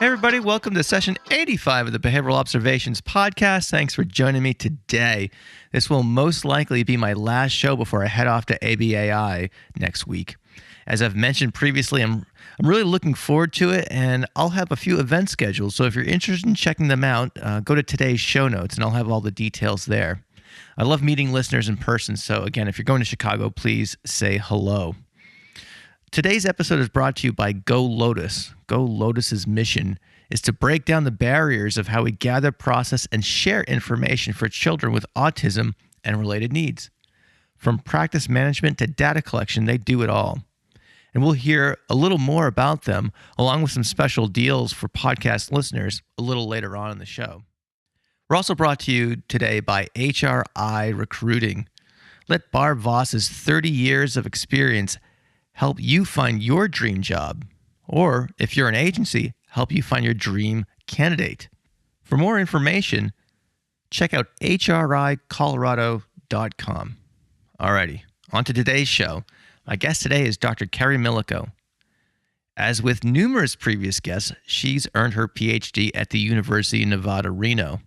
Hey everybody, welcome to session 85 of the Behavioral Observations podcast. Thanks for joining me today. This will most likely be my last show before I head off to ABAI next week. As I've mentioned previously, I'm really looking forward to it, and I'll have a few events scheduled. So if you're interested in checking them out, go to today's show notes, and I'll have all the details there. I love meeting listeners in person, so again, if you're going to Chicago, please say hello. Today's episode is brought to you by Go Lotus. Go Lotus's mission is to break down the barriers of how we gather, process, and share information for children with autism and related needs. From practice management to data collection, they do it all. And we'll hear a little more about them, along with some special deals for podcast listeners a little later on in the show. We're also brought to you today by HRI Recruiting. Let Barb Voss's 30 years of experience help you find your dream job, or if you're an agency, help you find your dream candidate. For more information, check out hricolorado.com. Alrighty, on to today's show. My guest today is Dr. Kerri Milyko. As with numerous previous guests, she's earned her PhD at the University of Nevada, Reno.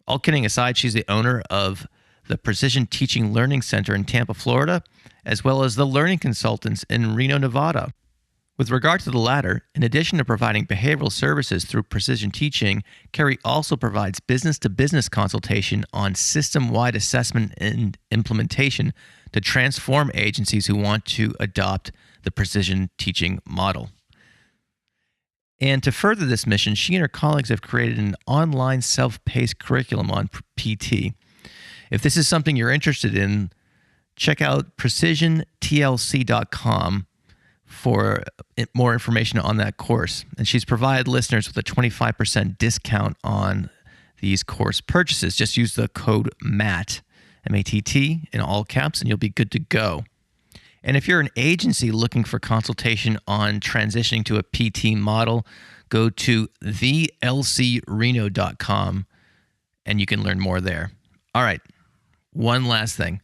All kidding aside, she's the owner of the Precision Teaching Learning Center in Tampa, Florida, as well as the Learning Consultants in Reno, Nevada. With regard to the latter, in addition to providing behavioral services through precision teaching, Kerri also provides business-to-business consultation on system-wide assessment and implementation to transform agencies who want to adopt the precision teaching model. And to further this mission, she and her colleagues have created an online self-paced curriculum on PT. If this is something you're interested in, check out precisiontlc.com for more information on that course. And she's provided listeners with a 25% discount on these course purchases. Just use the code MATT, M-A-T-T, in all caps, and you'll be good to go. And if you're an agency looking for consultation on transitioning to a PT model, go to thelcreno.com and you can learn more there. All right, one last thing.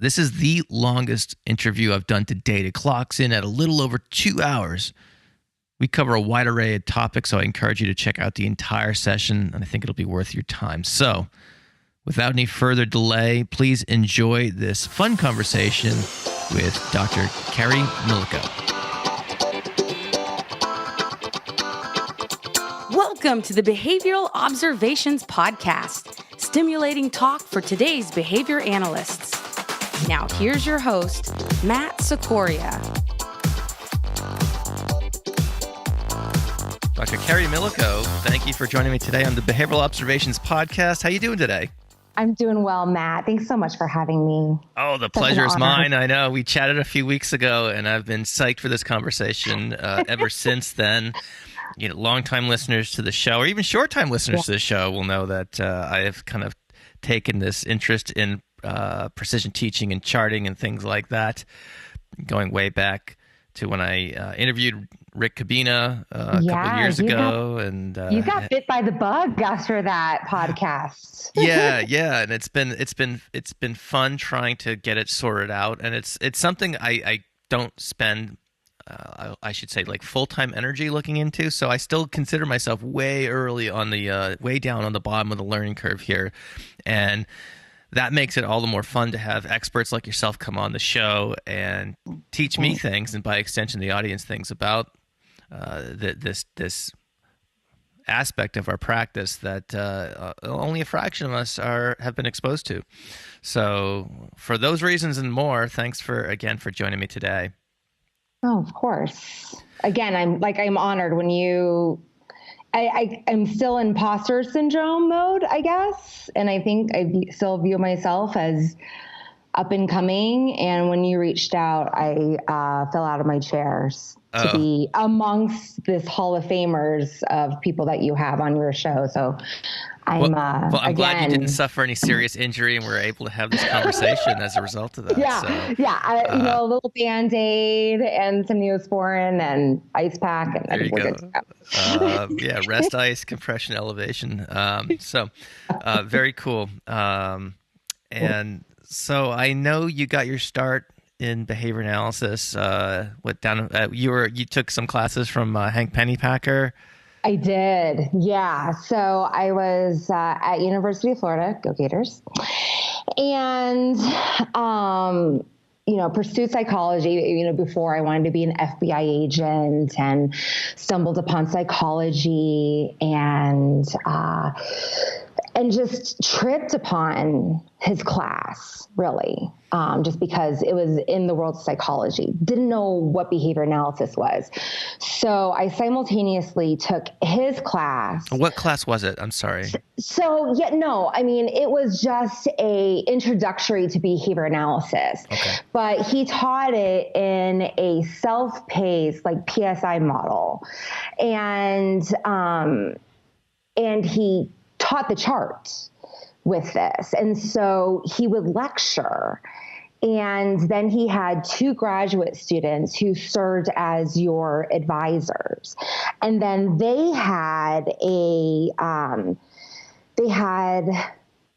This is the longest interview I've done to date. It clocks in at a little over 2 hours. We cover a wide array of topics, so I encourage you to check out the entire session, and I think it'll be worth your time. So, without any further delay, please enjoy this fun conversation with Dr. Kerri Milyko. Welcome to the Behavioral Observations Podcast, stimulating talk for today's behavior analysts. Now, here's your host, Matt Sikoria. Dr. Kerri Milyko, thank you for joining me today on the Behavioral Observations Podcast. How are you doing today? I'm doing well, Matt. Thanks so much for having me. Oh, the pleasure is mine. I know. We chatted a few weeks ago, and I've been psyched for this conversation ever since then. You know, longtime listeners to the show, or even short-time listeners to the show, will know that I have kind of taken this interest in precision teaching and charting and things like that, going way back to when I interviewed Rick Cabina a couple of years ago. You got bit by the bug after that podcast. yeah, and it's been fun trying to get it sorted out, and it's something I don't spend I should say like full-time energy looking into. So I still consider myself way early on the way down on the bottom of the learning curve here, and that makes it all the more fun to have experts like yourself come on the show and teach me things, and by extension, the audience things about this aspect of our practice that only a fraction of us have been exposed to. So, for those reasons and more, thanks for joining me today. Oh, of course. Again, I'm honored when you. I'm still in imposter syndrome mode, I guess. And I think I still view myself as up and coming. And when you reached out, I fell out of my chairs to be amongst this Hall of Famers of people that you have on your show. So I'm glad you didn't suffer any serious injury and were able to have this conversation as a result of that. A little Band-Aid and some Neosporin and ice pack, and I think we're good to go. Rest ice, compression, elevation. Very cool. And so I know you got your start in behavior analysis. You took some classes from Hank Pennypacker. I did. Yeah. So I was at University of Florida, go Gators, and, pursued psychology, before I wanted to be an FBI agent, and stumbled upon psychology and just tripped upon his class, really, just because it was in the world of psychology. Didn't know what behavior analysis was. So I simultaneously took his class. What class was it? I'm sorry. So, it was just a introductory to behavior analysis. Okay. But he taught it in a self-paced, like PSI model. And he taught the chart with this. And so he would lecture, and then he had 2 graduate students who served as your advisors. And then they had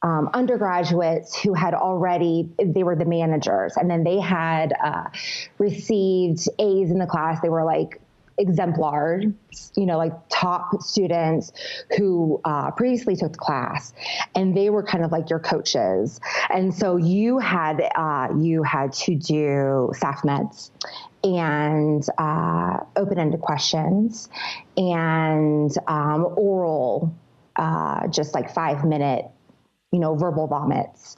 undergraduates who had they were the managers, and then they had received A's in the class. They were like exemplars, like top students who previously took the class, and they were kind of like your coaches. And so you had to do SAFF meds and open-ended questions and oral, just like 5-minute, verbal vomits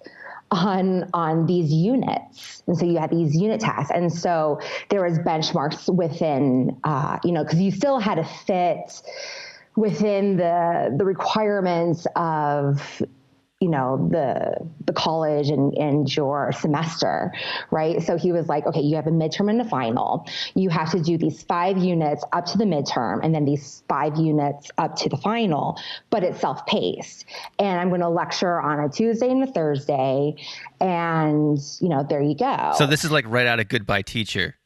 on these units. And so you had these unit tasks. And so there was benchmarks within, because you still had to fit within the requirements of, the college and your semester, right? So he was like, okay, you have a midterm and a final. You have to do these 5 units up to the midterm, and then these 5 units up to the final, but it's self-paced. And I'm going to lecture on a Tuesday and a Thursday, and, there you go. So this is like right out of Goodbye Teacher.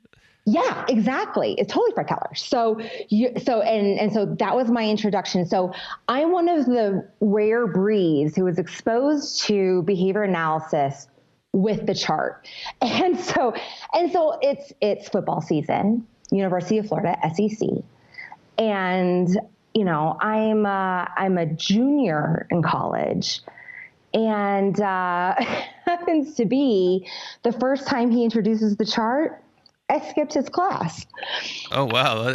Yeah, exactly. It's totally Fred Keller. So that was my introduction. So I'm one of the rare breeds who was exposed to behavior analysis with the chart. And so it's football season, University of Florida, SEC. And, I'm a junior in college. And happens to be the first time he introduces the chart, I skipped his class. Oh, wow.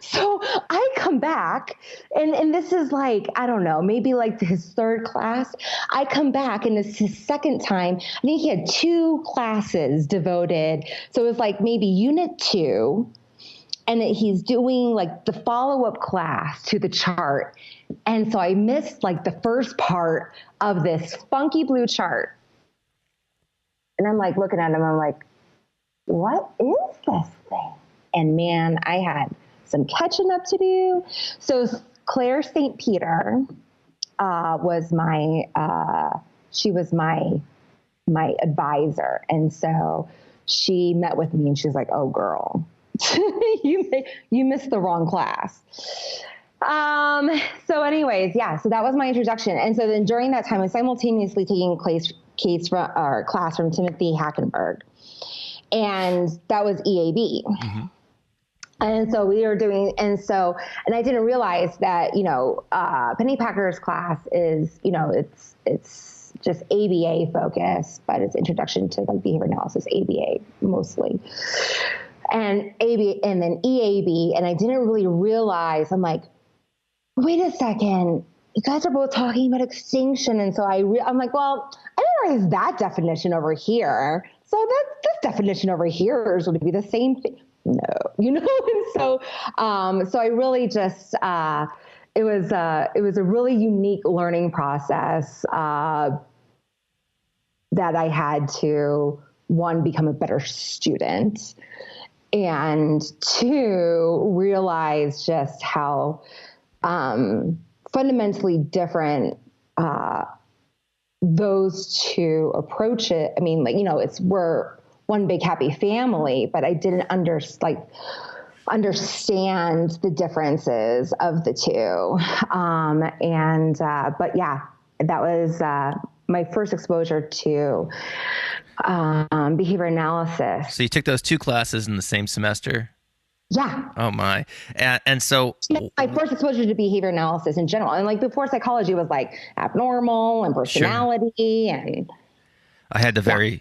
So I come back, and this is like, I don't know, maybe like his 3rd class. I come back, and it's his 2nd time. I think he had 2 classes devoted. So it was like maybe unit 2, and that he's doing like the follow-up class to the chart. And so I missed like the first part of this funky blue chart. And I'm like looking at him, I'm like, what is this thing? And man, I had some catching up to do. So Claire St. Peter was she was my advisor. And so she met with me, and she's like, oh girl, you missed the wrong class. So anyways, so that was my introduction. And so then during that time, I was simultaneously taking class from Timothy Hackenberg, and that was EAB. Mm-hmm. And so we were doing, and I didn't realize that, Pennypacker's class is, it's just ABA focused, but it's introduction to like behavior analysis, ABA mostly, and ABA, and then EAB. And I didn't really realize, I'm like, wait a second, you guys are both talking about extinction. And so I'm like, well, I memorize that definition over here. So this definition over here is going to be the same thing. No, and so I really just, it was a really unique learning process, that I had to, 1, become a better student, and 2, realize just how, fundamentally different, those 2 approach it. I mean, like, we're one big happy family, but I didn't understand the differences of the 2. But yeah, that was my first exposure to behavior analysis. So you took those 2 classes in the same semester? Yeah. Oh my. And so My first exposure to behavior analysis in general. And like before psychology was like abnormal and personality and I had the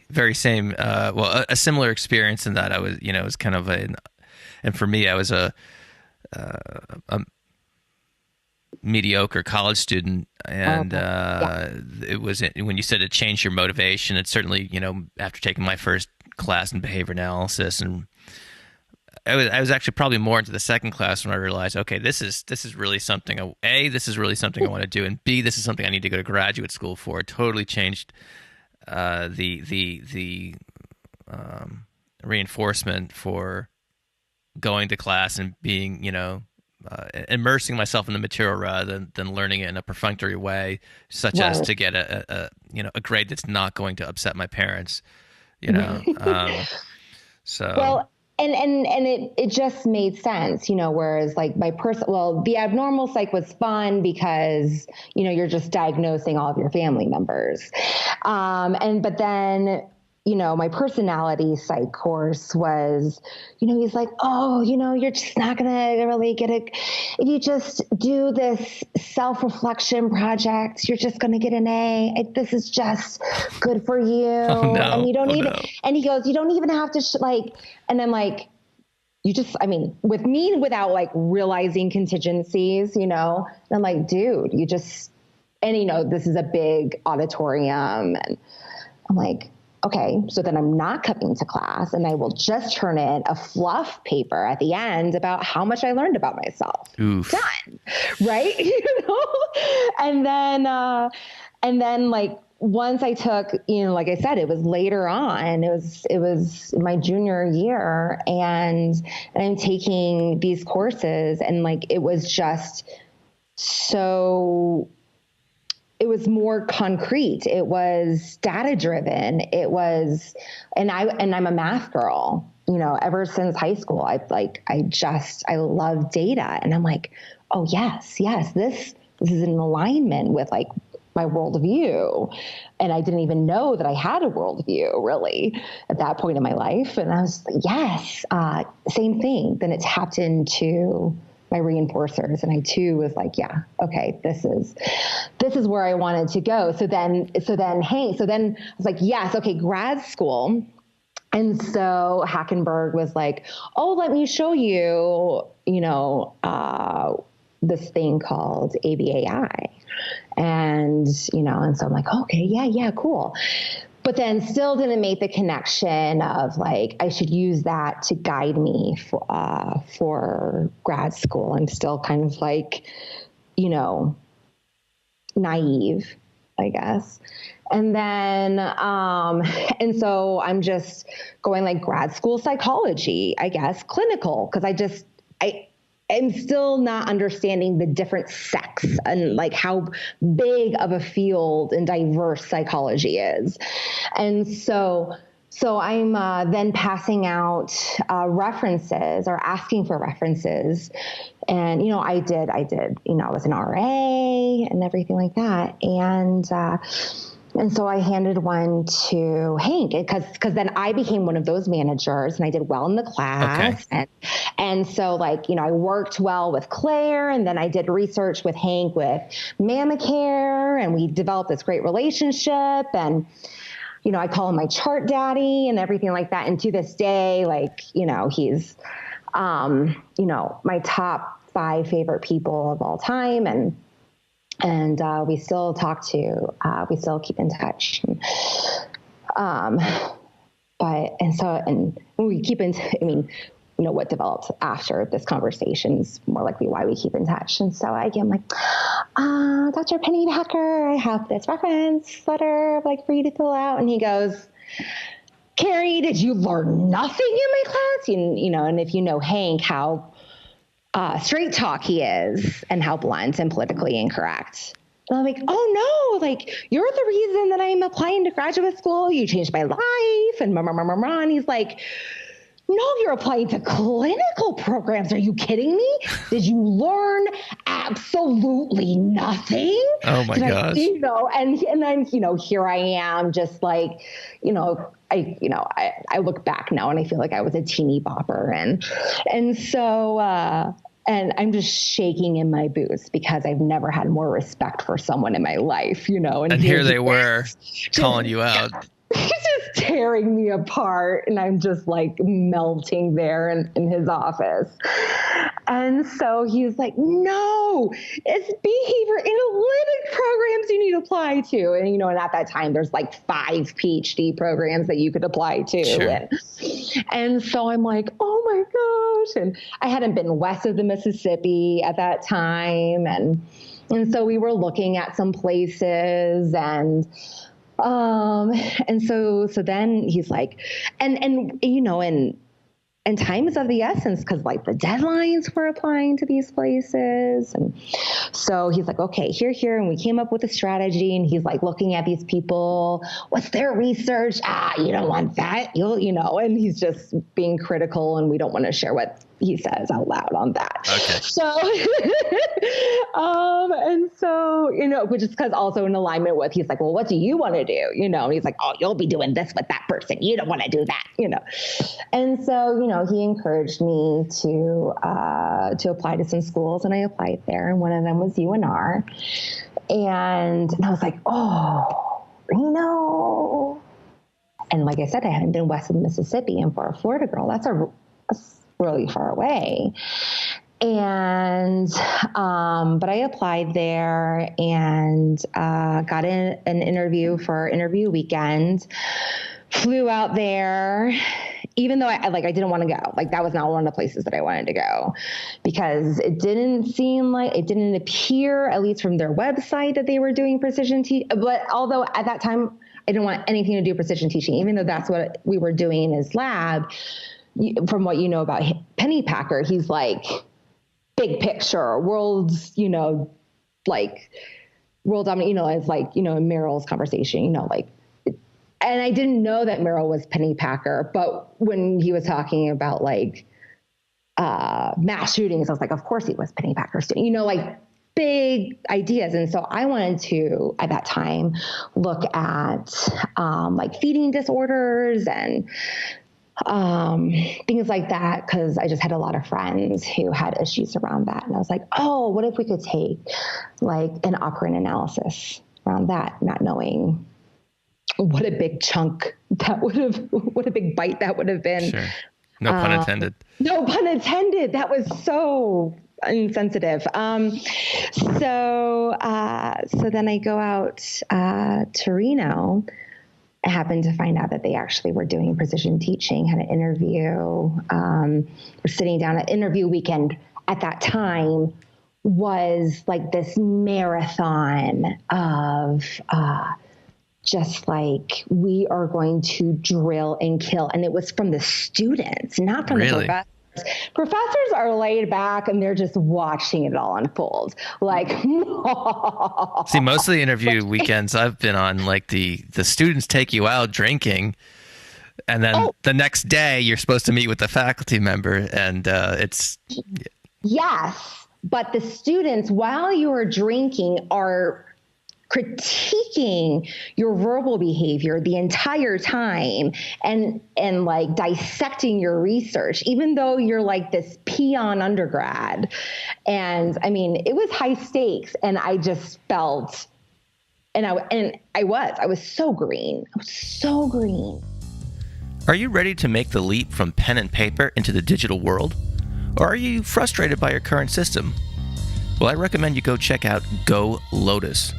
very same, a similar experience in that I was, it was kind of and for me, I was a mediocre college student, and it was when you said it changed your motivation. It certainly, after taking my first class in behavior analysis, and I was actually probably more into the second class when I realized, okay, this is really something. This is really something I want to do, and B, this is something I need to go to graduate school for. It totally changed the reinforcement for going to class and being, immersing myself in the material rather than learning it in a perfunctory way, such as to get a grade that's not going to upset my parents. So well, and it just made sense, whereas like the abnormal psych was fun because, you're just diagnosing all of your family members. But then, my personality psych course was, he's like, oh, you're just not going to really get it. If you just do this self-reflection project, you're just going to get an A. This is just good for you. Oh, no. And you don't and he goes, you don't even have to and I'm like, with me, without like realizing contingencies, and I'm like, dude, this is a big auditorium. And I'm like, okay, so then I'm not coming to class and I will just turn in a fluff paper at the end about how much I learned about myself. Oof. Done. Right. And then like, once I took, like I said, it was later on, it was my junior year and I'm taking these courses and like, it was just so, it was more concrete. It was data driven. It was, and I'm a math girl, ever since high school. I love data and I'm like, oh yes, this is in alignment with like my worldview. And I didn't even know that I had a worldview really at that point in my life. And I was like, yes, same thing. Then it tapped into my reinforcers. And I too was like, yeah, okay, this is where I wanted to go. So then I was like, yes, okay, grad school. And so Hackenberg was like, oh, let me show you, this thing called ABAI. And, and so I'm like, okay, yeah, cool. But then still didn't make the connection of like, I should use that to guide me for grad school. I'm still kind of like, naive, I guess. And then, and so I'm just going like grad school psychology, I guess, clinical, because I'm still not understanding the different sects and like how big of a field and diverse psychology is. And so I'm then passing out references or asking for references. And, I did, I was an RA and everything like that. And so I handed one to Hank because then I became one of those managers and I did well in the class. Okay. And so like, I worked well with Claire and then I did research with Hank with Mamacare and we developed this great relationship and, I call him my chart daddy and everything like that. And to this day, like, he's, my top 5 favorite people of all time. And we still we still keep in touch. And we keep in, what developed after this conversation is more likely why we keep in touch. And so I'm like, Dr. Penny Becker, I have this reference letter like for you to fill out. And he goes, Kerri, did you learn nothing in my class? And if you know Hank, how straight talk he is and how blunt and politically incorrect. And I'm like, oh no, like you're the reason that I'm applying to graduate school. You changed my life and and he's like, no, you're applying to clinical programs. Are you kidding me? Did you learn absolutely nothing? Oh my gosh. And then, here I am just like, I look back now and I feel like I was a teeny bopper. And so, and I'm just shaking in my boots because I've never had more respect for someone in my life, and here they were calling you out. He's just tearing me apart, and I'm just like melting there in his office. And so he's like, no, it's behavior analytic programs you need to apply to. And, and at that time, there's like 5 PhD programs that you could apply to. Sure. And so I'm like, oh my gosh. And I hadn't been west of the Mississippi at that time. And so we were looking at some places, and so then he's like, and time is of the essence because like the deadlines for applying to these places. And so he's like, okay, here. And we came up with a strategy, and he's like looking at these people. What's their research? You don't want that. And he's just being critical, and we don't want to share what he says out loud on that. Okay. So, and so, which is because also in alignment with, he's like, well, what do you want to do? And he's like, oh, you'll be doing this with that person. You don't want to do that, And so, he encouraged me to apply to some schools, and I applied there. And one of them was UNR. And I was like, oh, Reno. And like I said, I hadn't been west of the Mississippi, and for a Florida girl, that's really far away. And, but I applied there and, got in an interview for interview weekend, flew out there, even though I didn't want to go. Like, that was not one of the places that I wanted to go, because it didn't appear, at least from their website, that they were doing precision teaching. But although at that time I didn't want anything to do with precision teaching, even though that's what we were doing in his lab. From what you know about Pennypacker, he's like big picture, world's, like world dominant, it's like, in Merrill's conversation, and I didn't know that Merrill was Pennypacker, but when he was talking about like mass shootings, I was like, of course he was Pennypacker student, like big ideas. And so I wanted to, at that time, look at like feeding disorders and things like that, because I just had a lot of friends who had issues around that. And I was like, oh, what if we could take like an operant analysis around that, not knowing what a big chunk that would have, what a big bite that would have been. Sure. No pun intended. No pun intended. That was so insensitive. So then I go out to Reno. I happened to find out that they actually were doing precision teaching, had an interview. We're sitting down at interview weekend at that time was like this marathon of just like, we are going to drill and kill. And it was from the students, not from the professors. Professors are laid back and they're just watching it all unfold. Like, see, most of the interview weekends I've been on, like the students take you out drinking, and then the next day you're supposed to meet with the faculty member, and it's yes, but the students, while you are drinking, are critiquing your verbal behavior the entire time and like dissecting your research, even though you're like this peon undergrad. And I mean, it was high stakes, and I just felt, I was so green. I was so green. Are you ready to make the leap from pen and paper into the digital world? Or are you frustrated by your current system? Well, I recommend you go check out Go Lotus.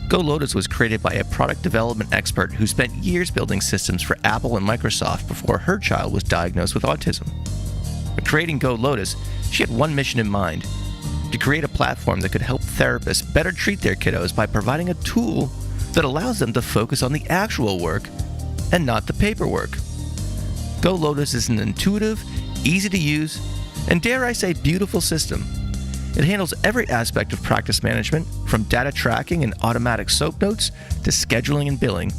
Go Lotus was created by a product development expert who spent years building systems for Apple and Microsoft before her child was diagnosed with autism. When creating Go Lotus, she had one mission in mind: to create a platform that could help therapists better treat their kiddos by providing a tool that allows them to focus on the actual work and not the paperwork. Go Lotus is an intuitive, easy to use, and dare I say beautiful system. It handles every aspect of practice management, from data tracking and automatic soap notes to scheduling and billing.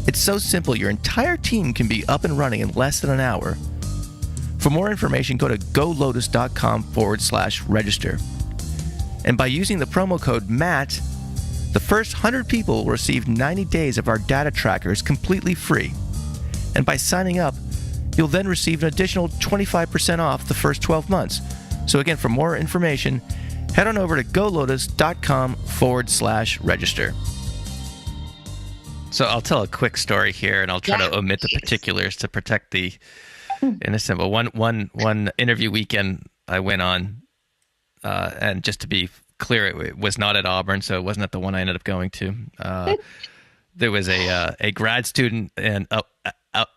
It's so simple your entire team can be up and running in less than an hour. For more information, go to golotus.com/register. And by using the promo code MATT, the first 100 people will receive 90 days of our data trackers completely free. And by signing up, you'll then receive an additional 25% off the first 12 months. So again, for more information, head on over to golotus.com/register. So I'll tell a quick story here, and I'll try to omit the particulars to protect the innocent. But one interview weekend I went on, and just to be clear, it was not at Auburn, so it wasn't at the one I ended up going to. There was a grad student and a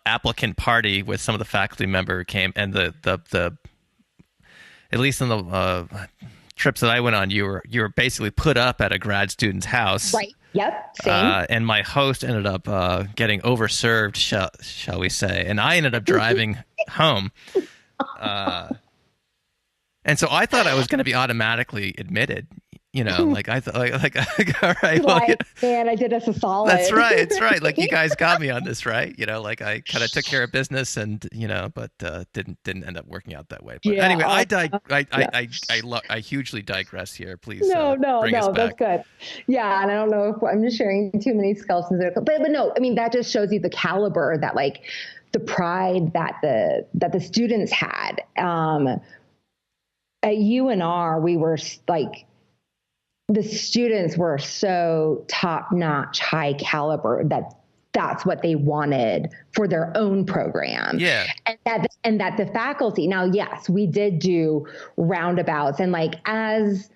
applicant party with some of the faculty member who came, and the at least on the trips that I went on, you were basically put up at a grad student's house, right? Yep, same. And my host ended up getting overserved, shall we say, and I ended up driving home. And so I thought I was going to be automatically admitted. Like I thought, like all right, well, man, I did us a solid. That's right. Like you guys got me on this, right? Like I kind of took care of business, and but didn't end up working out that way. But anyway, I hugely digress here. Please, no, bring us back. That's good. Yeah, and I don't know if I'm just sharing too many skeletons there, but no, I mean that just shows you the caliber that like the pride that the students had. At UNR, we were like. The students were so top-notch, high caliber that's what they wanted for their own program. Yeah. And that the faculty, now, yes, we did do roundabouts, and like as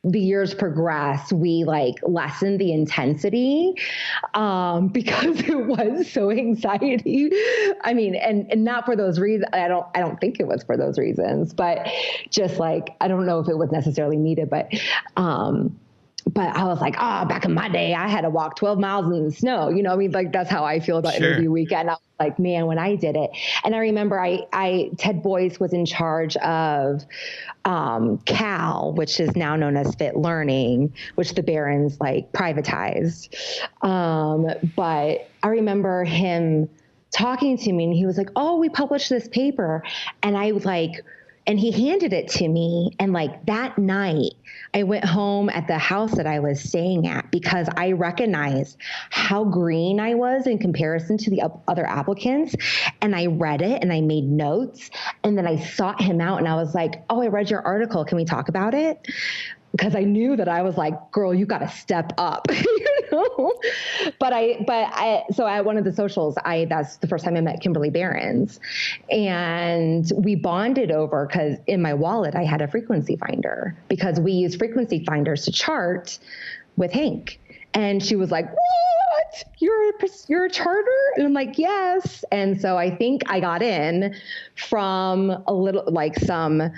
the years progressed, we like lessened the intensity because it was so anxiety. I mean, and not for those reasons. I don't think it was for those reasons, but just like, I don't know if it was necessarily needed, but I was like, back in my day, I had to walk 12 miles in the snow. I mean, like, that's how I feel about interview weekend. I was like, man, when I did it. And I remember Ted Boyce was in charge of CAL, which is now known as Fit Learning, which the Barons like privatized. But I remember him talking to me, and he was like, oh, we published this paper. And I was like, and he handed it to me. And like that night, I went home at the house that I was staying at because I recognized how green I was in comparison to the other applicants. And I read it and I made notes. And then I sought him out and I was like, oh, I read your article. Can we talk about it? Because I knew that I was like, girl, you got to step up, So at one of the socials, that's the first time I met Kimberly Behrens, and we bonded over, because in my wallet, I had a frequency finder because we use frequency finders to chart with Hank. And she was like, what? You're a charter? And I'm like, yes. And so I think I got in from a little, like some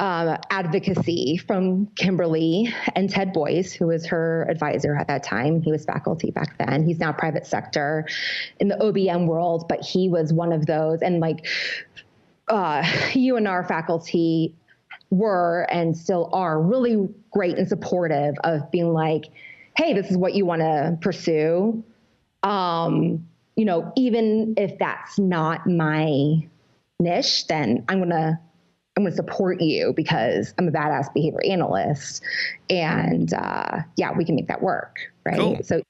advocacy from Kimberly and Ted Boyce, who was her advisor at that time. He was faculty back then. He's now private sector in the OBM world, but he was one of those. And like UNR faculty were and still are really great and supportive of being like, hey, this is what you want to pursue. Even if that's not my niche, then I'm going to support you because I'm a badass behavior analyst, and we can make that work, right? Cool. So,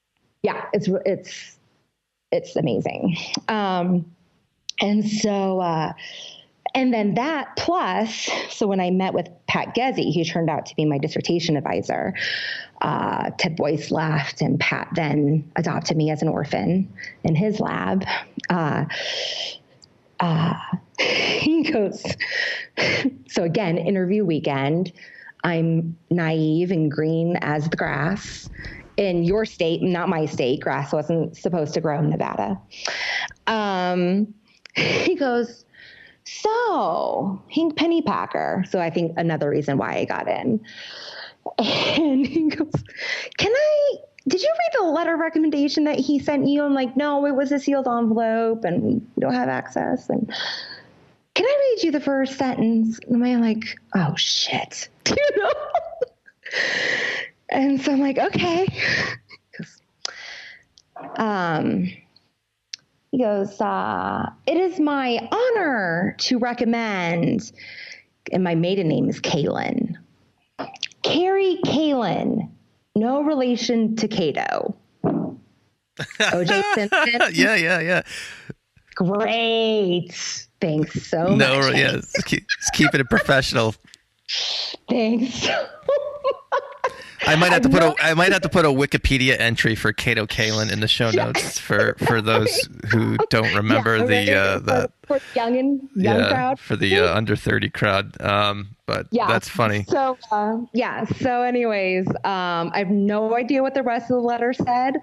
yeah, it's amazing, and then that plus, so when I met with Pat Gezzi, who turned out to be my dissertation advisor, Ted Boyce left, and Pat then adopted me as an orphan in his lab. He goes, so again, interview weekend, I'm naive and green as the grass. In your state, not my state, grass wasn't supposed to grow in Nevada. He goes, so Hank Pennypacker. So I think another reason why I got in. And he goes, did you read the letter of recommendation that he sent you? I'm like, no, it was a sealed envelope and we don't have access. And can I read you the first sentence? And I'm like, oh shit, And so I'm like, okay. He goes, it is my honor to recommend, and my maiden name is Kaylin. Kerri Kaylin. No relation to Cato. OJ Simpson. Yeah. Great. Thanks so much. No, yeah, just keep it professional. Thanks. I might have to put a Wikipedia entry for Kato Kalin in the show notes for those who don't remember for the young crowd, for the under 30 crowd. But that's funny. So So anyways, I have no idea what the rest of the letter said.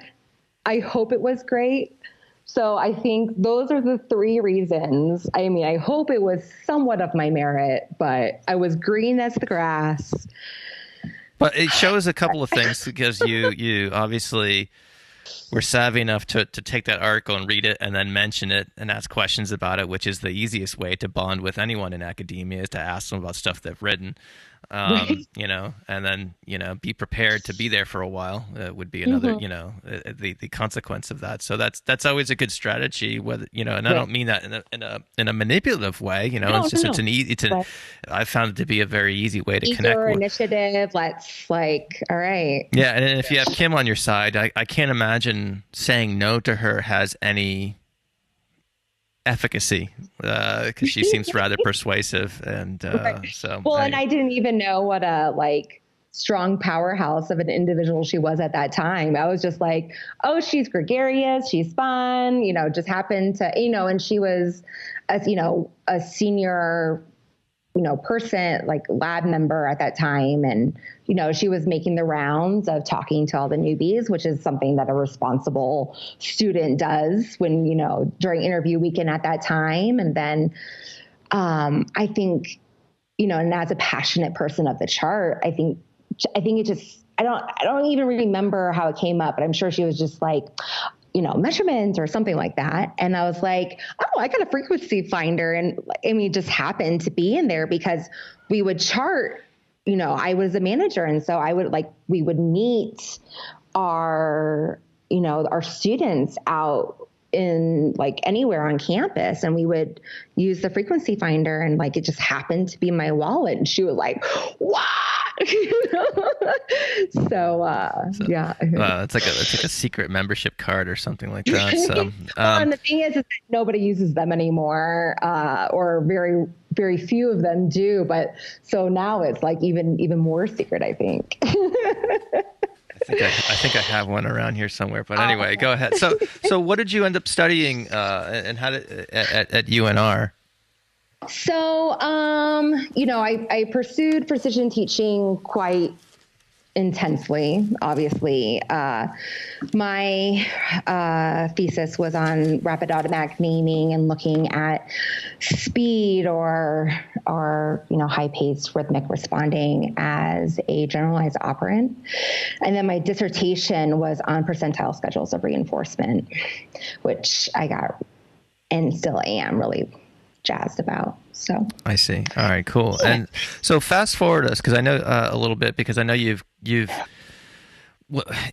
I hope it was great. So I think those are the 3 reasons. I mean, I hope it was somewhat of my merit, but I was green as the grass. But it shows a couple of things, because you obviously were savvy enough to take that article and read it and then mention it and ask questions about it, which is the easiest way to bond with anyone in academia, is to ask them about stuff they've written. You know, and then, you know, be prepared to be there for a while would be another, you know, the consequence of that. So that's always a good strategy, whether, you know, and I don't mean that in a manipulative way, you know, I found it to be a very easy way to connect with initiative. Let's all right. Yeah. And if you have Kim on your side, I can't imagine saying no to her has any efficacy, because she seems rather persuasive, and so and I didn't even know what a strong powerhouse of an individual she was at that time. I was just like, oh, she's gregarious, she's fun, you know, just happened to, you know, and she was a senior, you know, person, lab member at that time. And, you know, she was making the rounds of talking to all the newbies, which is something that a responsible student does when, you know, during interview weekend at that time. And then I think, you know, and as a passionate person of the chart, I think it just, I don't even remember how it came up, but I'm sure she was just like, you know, measurements or something like that. And I was like, oh, I got a frequency finder. And I mean, it just happened to be in there because we would chart, you know, I was a manager. And so we would meet our students out in anywhere on campus, and we would use the frequency finder, and it just happened to be my wallet. And she was like, what? So yeah. It's like a secret membership card or something like that. So, and the thing is that nobody uses them anymore, or very, very few of them do. But so now it's even more secret, I think. I think I have one around here somewhere. But anyway, go ahead. So what did you end up studying, and how did at UNR? So, you know, I pursued precision teaching quite intensely, obviously. My thesis was on rapid automatic naming and looking at speed or you know, high-paced rhythmic responding as a generalized operant. And then my dissertation was on percentile schedules of reinforcement, which I got and still am really jazzed about. So I see. All right, cool. Yeah. And so fast forward us, because I know a little bit, because I know you've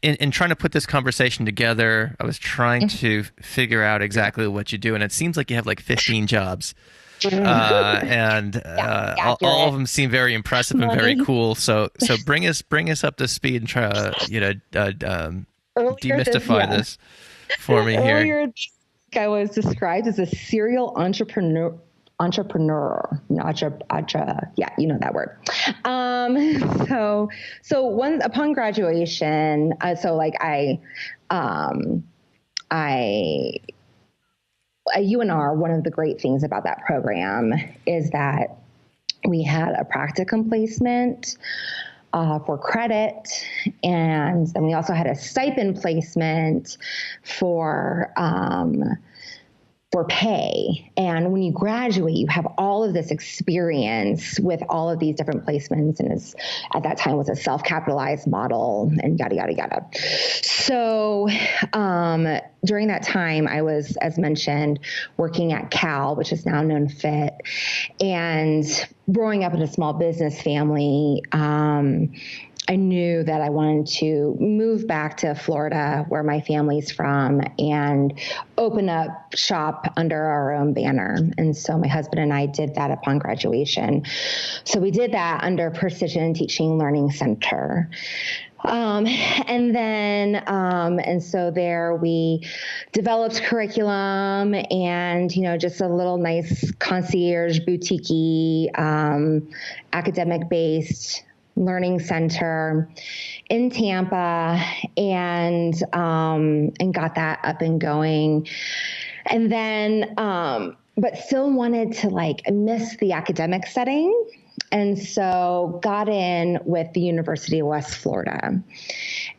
in trying to put this conversation together, I was trying to figure out exactly what you do, and it seems like you have 15 jobs. And all of them seem very impressive and very cool. So bring us up to speed and try to demystify this for me here. Earlier, I was described as a serial entrepreneur. Yeah, you know that word. So upon graduation, at UNR, one of the great things about that program is that we had a practicum placement for credit, and then we also had a stipend placement for pay. And when you graduate, you have all of this experience with all of these different placements, and at that time was a self-capitalized model, and yada, yada, yada. So during that time, I was, as mentioned, working at Cal, which is now known FIT, and growing up in a small business family, I knew that I wanted to move back to Florida, where my family's from, and open up shop under our own banner. And so my husband and I did that upon graduation. So we did that under Precision Teaching Learning Center. And so there we developed curriculum and, just a little nice concierge boutique academic based learning center in Tampa and got that up and going. And then, but still wanted to miss the academic setting. And so got in with the University of West Florida.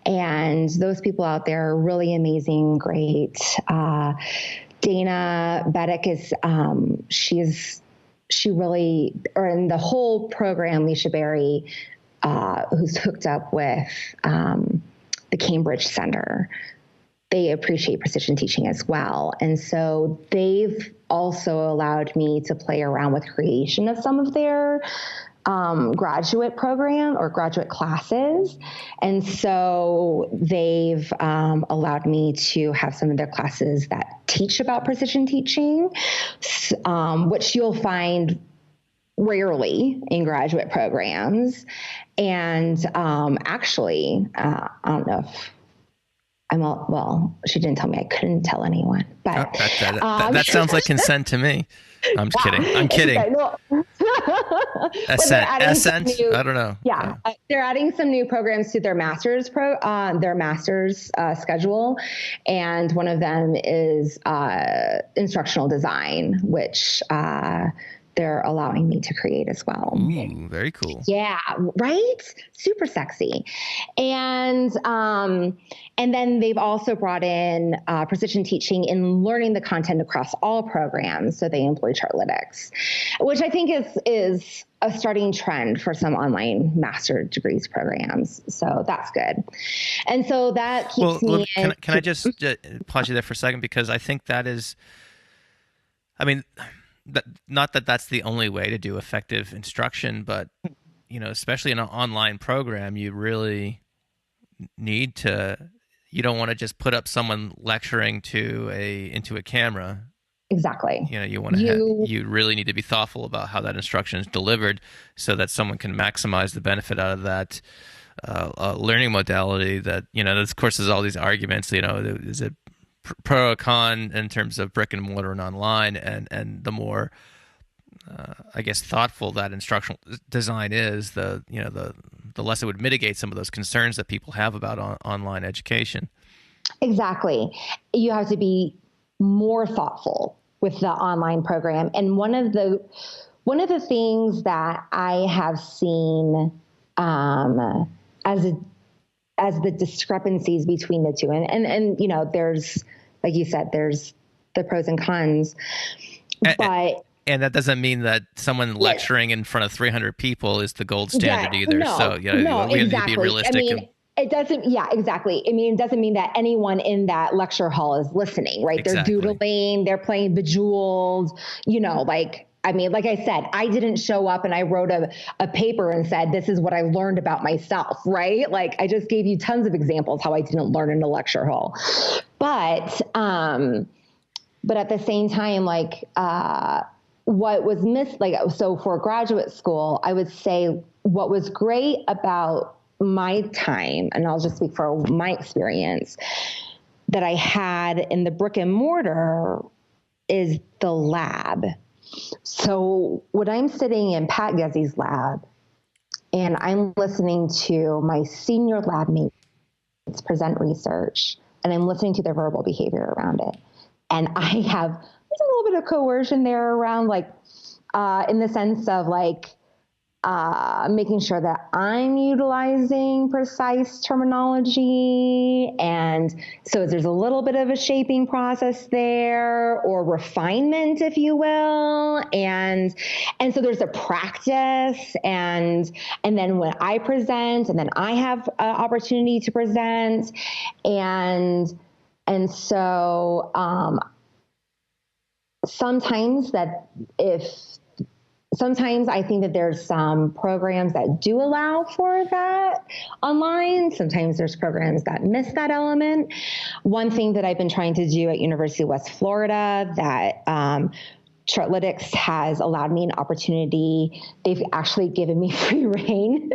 And those people out there are really amazing, great. Dana Beddick is, in the whole program, Leisha Berry, who's hooked up with the Cambridge Center, they appreciate precision teaching as well. And so they've also allowed me to play around with creation of some of their graduate program or graduate classes. And so they've allowed me to have some of their classes that teach about precision teaching, which you'll find rarely in graduate programs. And actually, I don't know if she didn't tell me I couldn't tell anyone, but that sounds like consent to me. I'm just kidding. I'm kidding. Ascent. I don't know. Yeah. They're adding some new programs to their master's schedule. And one of them is instructional design, which they're allowing me to create as well. Ooh, very cool. Yeah, right? Super sexy. And then they've also brought in precision teaching in learning the content across all programs. So they employ Chartlytics, which I think is a starting trend for some online master degrees programs. So that's good. And so that keeps me in. Can I just pause you there for a second? Because I think that is, not that that's the only way to do effective instruction, but especially in an online program, you really need to. You don't want to just put up someone lecturing into a camera. Exactly. You really need to be thoughtful about how that instruction is delivered, so that someone can maximize the benefit out of that learning modality. That of course, there's all these arguments. Is it pro or con in terms of brick and mortar and online, and the more I guess thoughtful that instructional design is, the less it would mitigate some of those concerns that people have about online education. Exactly. You have to be more thoughtful with the online program. And one of the things that I have seen as the discrepancies between the two, and there's, like you said, there's the pros and cons, but. And that doesn't mean that someone lecturing in front of 300 people is the gold standard either. No, we need to be realistic. It doesn't. Yeah, exactly. It doesn't mean that anyone in that lecture hall is listening, right? Exactly. They're doodling, they're playing Bejeweled, like I said, I didn't show up and I wrote a paper and said, this is what I learned about myself, right? Like I just gave you tons of examples how I didn't learn in a lecture hall. But at the same time, what was missed, so for graduate school, I would say what was great about my time, and I'll just speak for my experience that I had in the brick and mortar, is the lab. So when I'm sitting in Pat Gezzi's lab and I'm listening to my senior lab mates present research, and I'm listening to their verbal behavior around it, and I have a little bit of coercion there around, in the sense of making sure that I'm utilizing precise terminology. And so there's a little bit of a shaping process there, or refinement, if you will. And so there's a practice, and then when I present, and then I have an opportunity to present. And so, sometimes I think that there's some programs that do allow for that online. Sometimes there's programs that miss that element. One thing that I've been trying to do at University of West Florida that Chartlytics has allowed me an opportunity. They've actually given me free reign,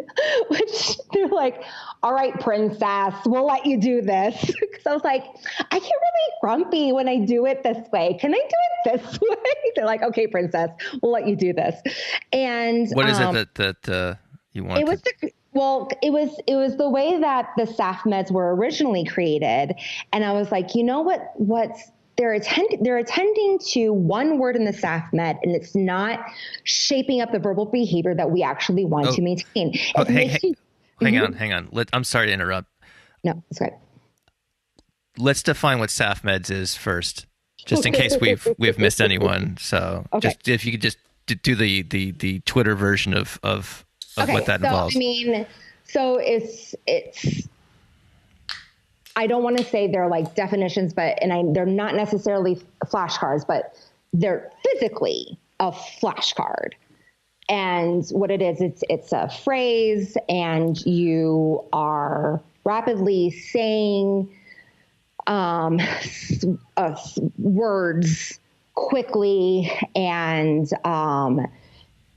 which they're like, all right, princess, we'll let you do this. Because I was like, I get really grumpy when I do it this way. Can I do it this way? They're like, okay, princess, we'll let you do this. And what is it that you want? It was it was the way that the SAFF meds were originally created, and I was like, you know what's they're attending to one word in the SAFF med, and it's not shaping up the verbal behavior that we actually want to maintain. Hang on. I'm sorry to interrupt. No, that's right. Let's define what SAFF meds is first, just in case we've missed anyone. So, just if you could just do the Twitter version of what that involves. I mean, so it's. I don't want to say they're like definitions, they're not necessarily flashcards, but they're physically a flashcard. And what it is, it's a phrase, and you are rapidly saying words quickly, and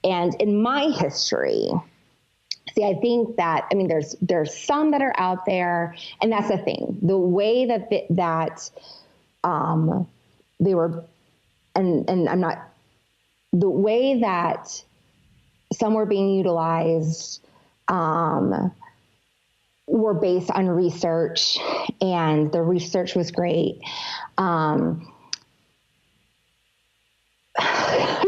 in my history. See, I think that, I mean, there's some that are out there, and that's the thing. The way that they were, and I'm not, the way that some were being utilized were based on research, and the research was great. I'm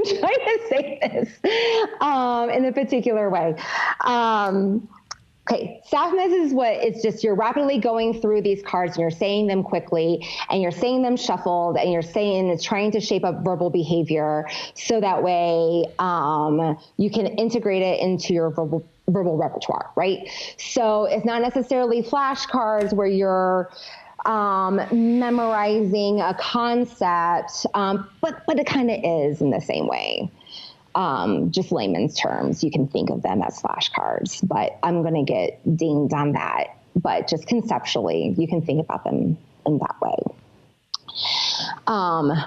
trying to say this in a particular way. Okay, SAFF meds is what it's just, you're rapidly going through these cards and you're saying them quickly, and you're saying them shuffled, and you're saying it's trying to shape up verbal behavior so that way you can integrate it into your verbal repertoire, right? So it's not necessarily flashcards where you're memorizing a concept, but it kind of is in the same way. Just layman's terms, you can think of them as flashcards, but I'm going to get dinged on that. But just conceptually, you can think about them in that way.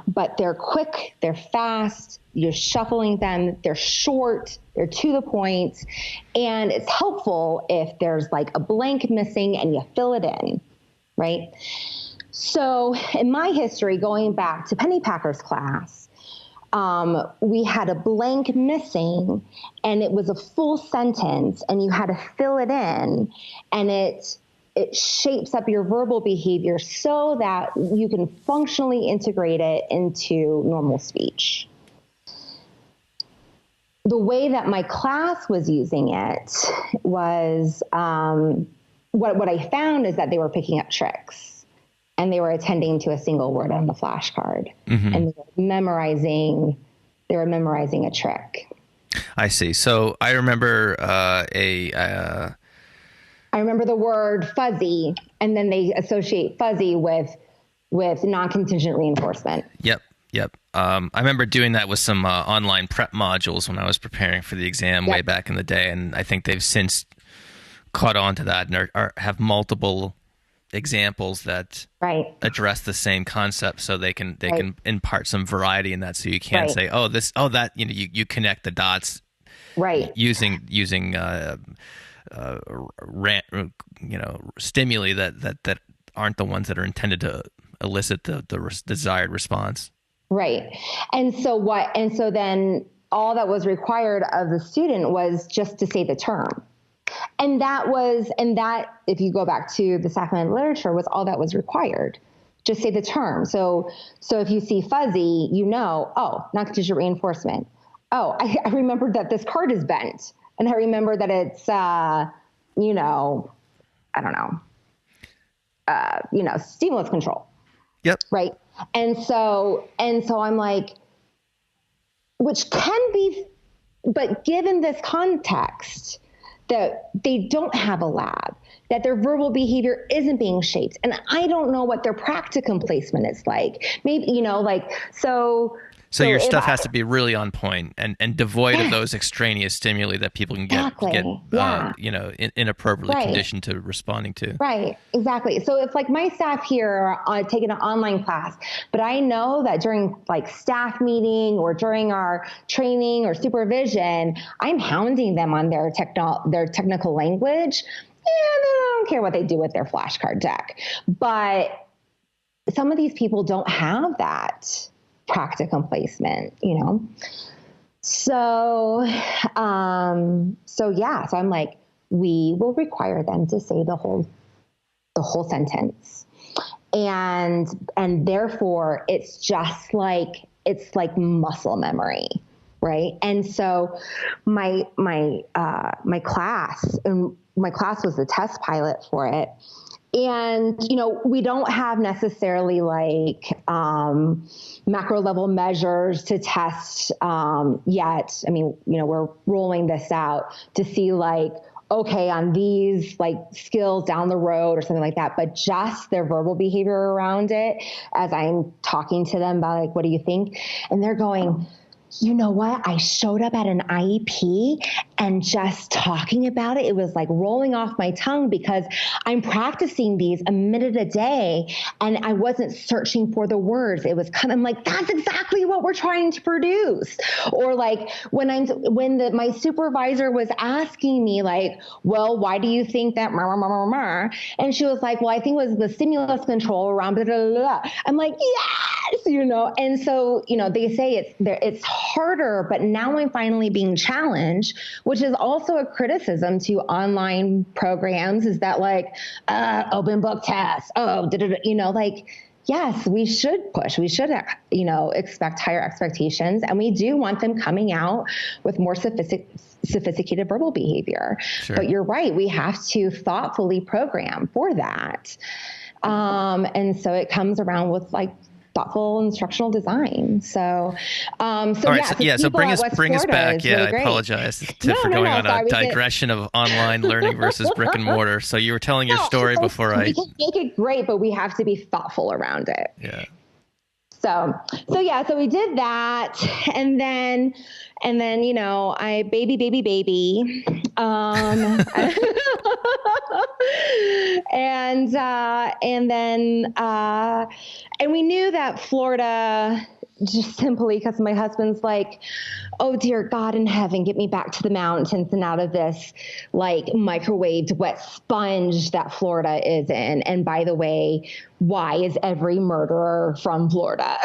But they're quick, they're fast, you're shuffling them, they're short, they're to the point, and it's helpful if there's like a blank missing and you fill it in. Right. So in my history, going back to Pennypacker's class, we had a blank missing, and it was a full sentence, and you had to fill it in, and it shapes up your verbal behavior so that you can functionally integrate it into normal speech. The way that my class was using it was, what I found is that they were picking up tricks, and they were attending to a single word on the flashcard, and they were memorizing a trick. I see. So I remember I remember the word fuzzy, and then they associate fuzzy with non-contingent reinforcement. Yep. I remember doing that with some online prep modules when I was preparing for the exam way back in the day, and I think they've since caught on to that and have multiple examples that address the same concept, so they can impart some variety in that, so you can't say that you connect the dots using stimuli that aren't the ones that are intended to elicit the desired response. Right. And so then all that was required of the student was just to say the term. And that, if you go back to the SAFF med literature, was all that was required. Just say the term. So if you see fuzzy, non-contingent reinforcement. Oh, I remembered that this card is bent. And I remember that it's, stimulus control. Yep. Right. And so I'm like, which can be, but given this context, that they don't have a lab. that their verbal behavior isn't being shaped. And I don't know what their practicum placement is like. Maybe, So your stuff has to be really on point and devoid of those extraneous stimuli that people can get inappropriately conditioned to responding to. Right, exactly. So it's like my staff here are taking an online class, but I know that during like staff meeting or during our training or supervision, I'm hounding them on their technical language. And I don't care what they do with their flashcard deck. But some of these people don't have that practicum placement, So I'm like, we will require them to say the whole sentence. And therefore it's like muscle memory. Right. And so my class was the test pilot for it. And, we don't have necessarily like macro level measures to test yet. I mean, we're rolling this out to see like, okay, on these like skills down the road or something like that, but just their verbal behavior around it as I'm talking to them about like, what do you think? And they're going, you know what? I showed up at an IEP and just talking about it, it was like rolling off my tongue because I'm practicing these a minute a day and I wasn't searching for the words. It was I'm like, that's exactly what we're trying to produce. Or like when my supervisor was asking me like, well, why do you think that? And she was like, well, I think it was the stimulus control around blah, blah, blah. I'm like, yes, and so, they say it's harder, but now I'm finally being challenged, which is also a criticism to online programs, is that like, open book tests. Like, yes, we should push, we should, expect higher expectations. And we do want them coming out with more sophisticated verbal behavior. Sure. But you're right. We have to thoughtfully program for that. And so it comes around with like thoughtful instructional design. So bring us back. Yeah, really I apologize for going on a digression of online learning versus brick and mortar. So you were telling your story before we can make it great, but we have to be thoughtful around it. Yeah. So we did that. And then, I baby. And we knew that Florida, just simply because my husband's like, oh dear God in heaven, get me back to the mountains and out of this like microwaved wet sponge that Florida is in. And by the way, why is every murderer from Florida?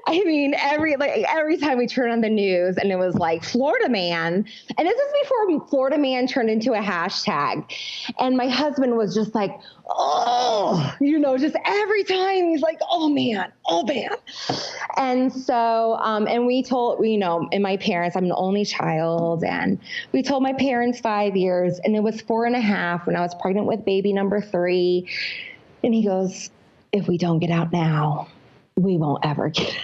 I mean, every time we turn on the news and it was like Florida man, and this is before Florida man turned into a hashtag. And my husband was just like, oh, just every time he's like, oh man. And so, and we told, and my parents, I'm an only child, and we told my parents 5 years, and it was 4.5 when I was pregnant with baby number 3. And he goes, if we don't get out now, we won't ever get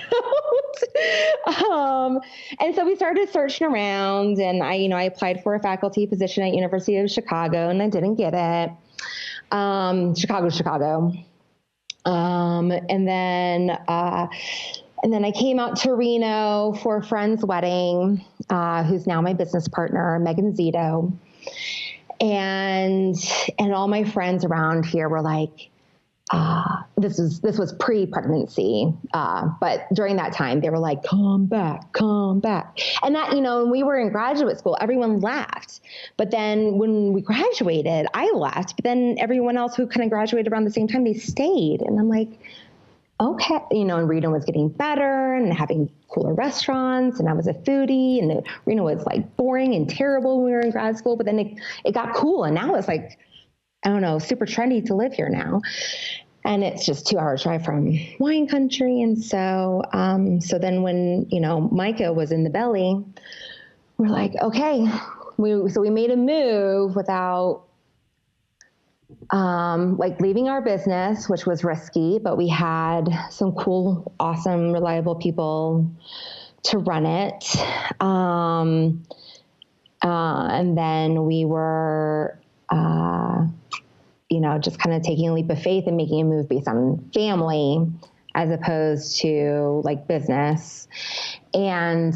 out. And so we started searching around, and I applied for a faculty position at University of Chicago, and I didn't get it. Chicago. And then I came out to Reno for a friend's wedding, who's now my business partner, Megan Zito. And all my friends around here were like, this was pre-pregnancy. But during that time they were like, come back. And that, when we were in graduate school, everyone left. But then when we graduated, I left, but then everyone else who kind of graduated around the same time, they stayed. And I'm like, okay, and Reno was getting better and having cooler restaurants, and I was a foodie, and Reno was like boring and terrible when we were in grad school, but then it got cool, and now it's like, I don't know, super trendy to live here now. And it's just 2 hours drive from wine country. And so, then when, Micah was in the belly, we're like, okay, we made a move without, leaving our business, which was risky, but we had some cool, awesome, reliable people to run it. And then we were, just kind of taking a leap of faith and making a move based on family as opposed to like business. And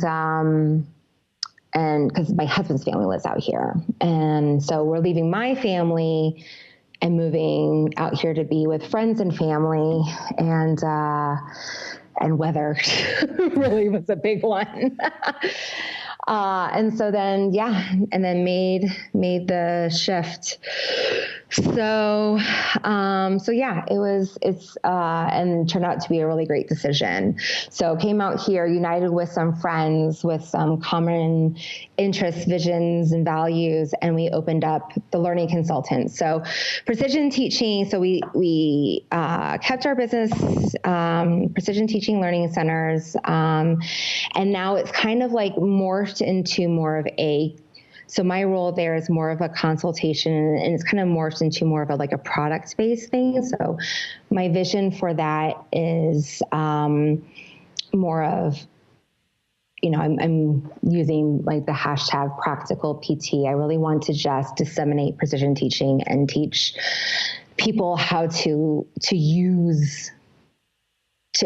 because my husband's family lives out here. And so we're leaving my family and moving out here to be with friends and family. And weather really was a big one. And so then, made the shift. So yeah, and turned out to be a really great decision. So came out here, united with some friends with some common interests, visions, and values, and we opened up the Learning Consultants. So precision teaching. So we kept our business, precision teaching learning centers, and now it's kind of like morphed into more of so my role there is more of a consultation, and it's kind of morphed into more of a product-based thing. So my vision for that is more of, I'm using like the hashtag practical PT. I really want to just disseminate precision teaching and teach people how to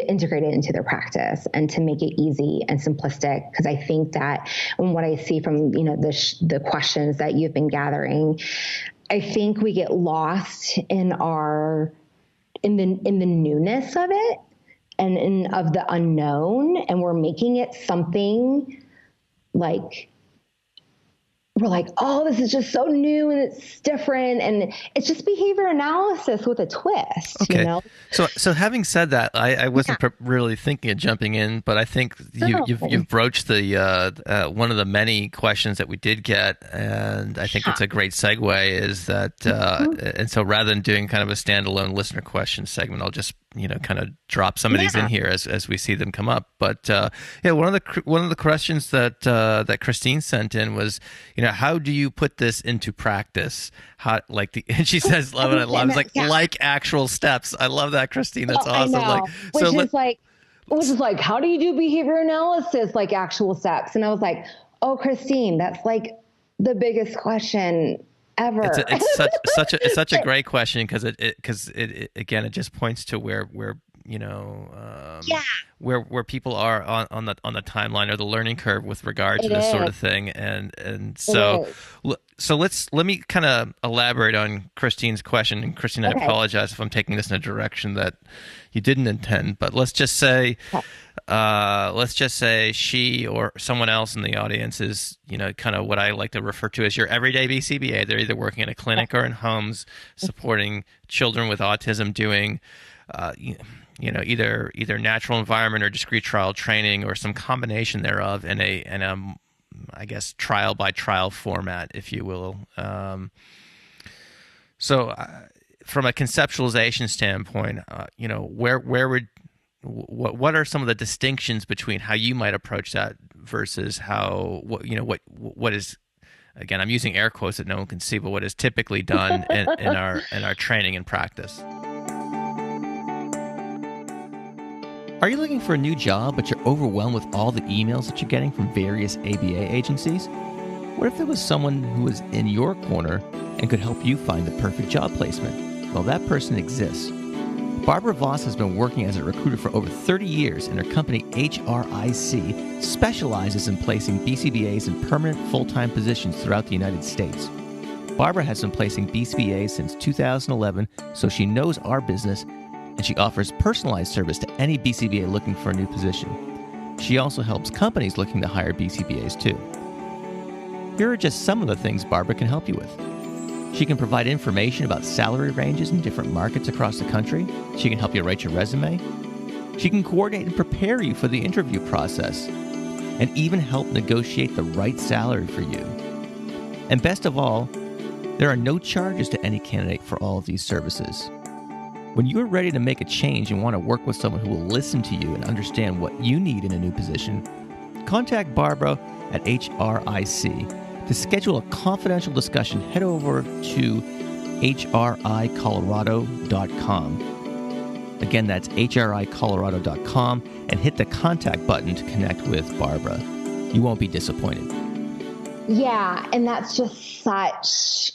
integrate it into their practice and to make it easy and simplistic. Because I think that, and what I see from, the questions that you've been gathering, I think we get lost in the newness of it and of the unknown. And we're making it something like, we're like, oh, this is just so new and it's different. And it's just behavior analysis with a twist, Okay. So having said that, I wasn't really thinking of jumping in, but I think you've broached the one of the many questions that we did get. And I think it's a great segue is that, and so rather than doing kind of a standalone listener question segment, I'll just, kind of drop some of these in here as we see them come up. But one of the questions that Christine sent in was, how do you put this into practice? And she says, love it. I love it. It's like actual steps. I love that, Christine. That's awesome. Which is like, how do you do behavior analysis like actual steps? And I was like, oh, Christine, that's like the biggest question ever. It's such a great question because it again, it just points to where people are on the timeline or the learning curve with regard to this sort of thing. And so let me kind of elaborate on Christine's question. And Christine, I apologize if I'm taking this in a direction that you didn't intend, but let's just say she or someone else in the audience is, kind of what I like to refer to as your everyday BCBA. They're either working in a clinic or in homes supporting children with autism, doing, either natural environment or discrete trial training or some combination thereof in a I guess trial by trial format, if you will. So from a conceptualization standpoint, what are some of the distinctions between how you might approach that versus what is, again, I'm using air quotes that no one can see, but what is typically done in our training and practice? Are you looking for a new job, but you're overwhelmed with all the emails that you're getting from various ABA agencies? What if there was someone who was in your corner and could help you find the perfect job placement? Well, that person exists. Barbara Voss has been working as a recruiter for over 30 years, and her company, HRIC, specializes in placing BCBAs in permanent full-time positions throughout the United States. Barbara has been placing BCBAs since 2011, so she knows our business, and she offers personalized service to any BCBA looking for a new position. She also helps companies looking to hire BCBAs too. Here are just some of the things Barbara can help you with. She can provide information about salary ranges in different markets across the country. She can help you write your resume. She can coordinate and prepare you for the interview process, and even help negotiate the right salary for you. And best of all, there are no charges to any candidate for all of these services. When you're ready to make a change and want to work with someone who will listen to you and understand what you need in a new position, contact Barbara at HRIC. To schedule a confidential discussion, head over to hricolorado.com. Again, that's hricolorado.com, and hit the contact button to connect with Barbara. You won't be disappointed. Yeah, and that's just such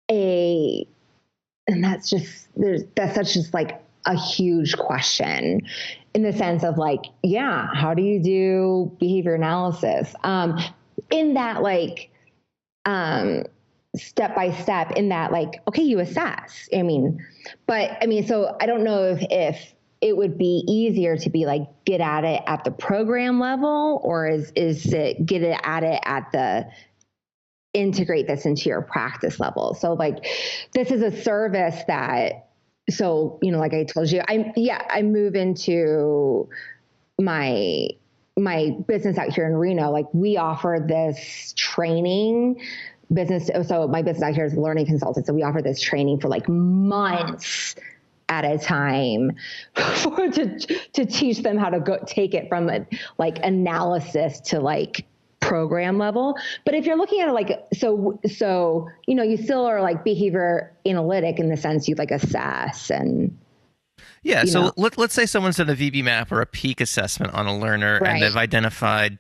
and that's such just like a huge question in the sense of like, yeah, how do you do behavior analysis? In that like, step by step in that like, okay, you assess. So I don't know if it would be easier to be like, get at it at the program level, or is it get it at it at the integrate this into your practice level. So like, this is a service that, so, like I told you, I move into my business out here in Reno. Like, we offer this training business. So my business out here is a learning consultant. So we offer this training for like months at a time to teach them how to go take it from like analysis to like program level. But if you're looking at it like, so, you still are like behavior analytic in the sense you like assess and. Yeah. So let's say someone's done a VB map or a peak assessment on a learner, right, and they've identified,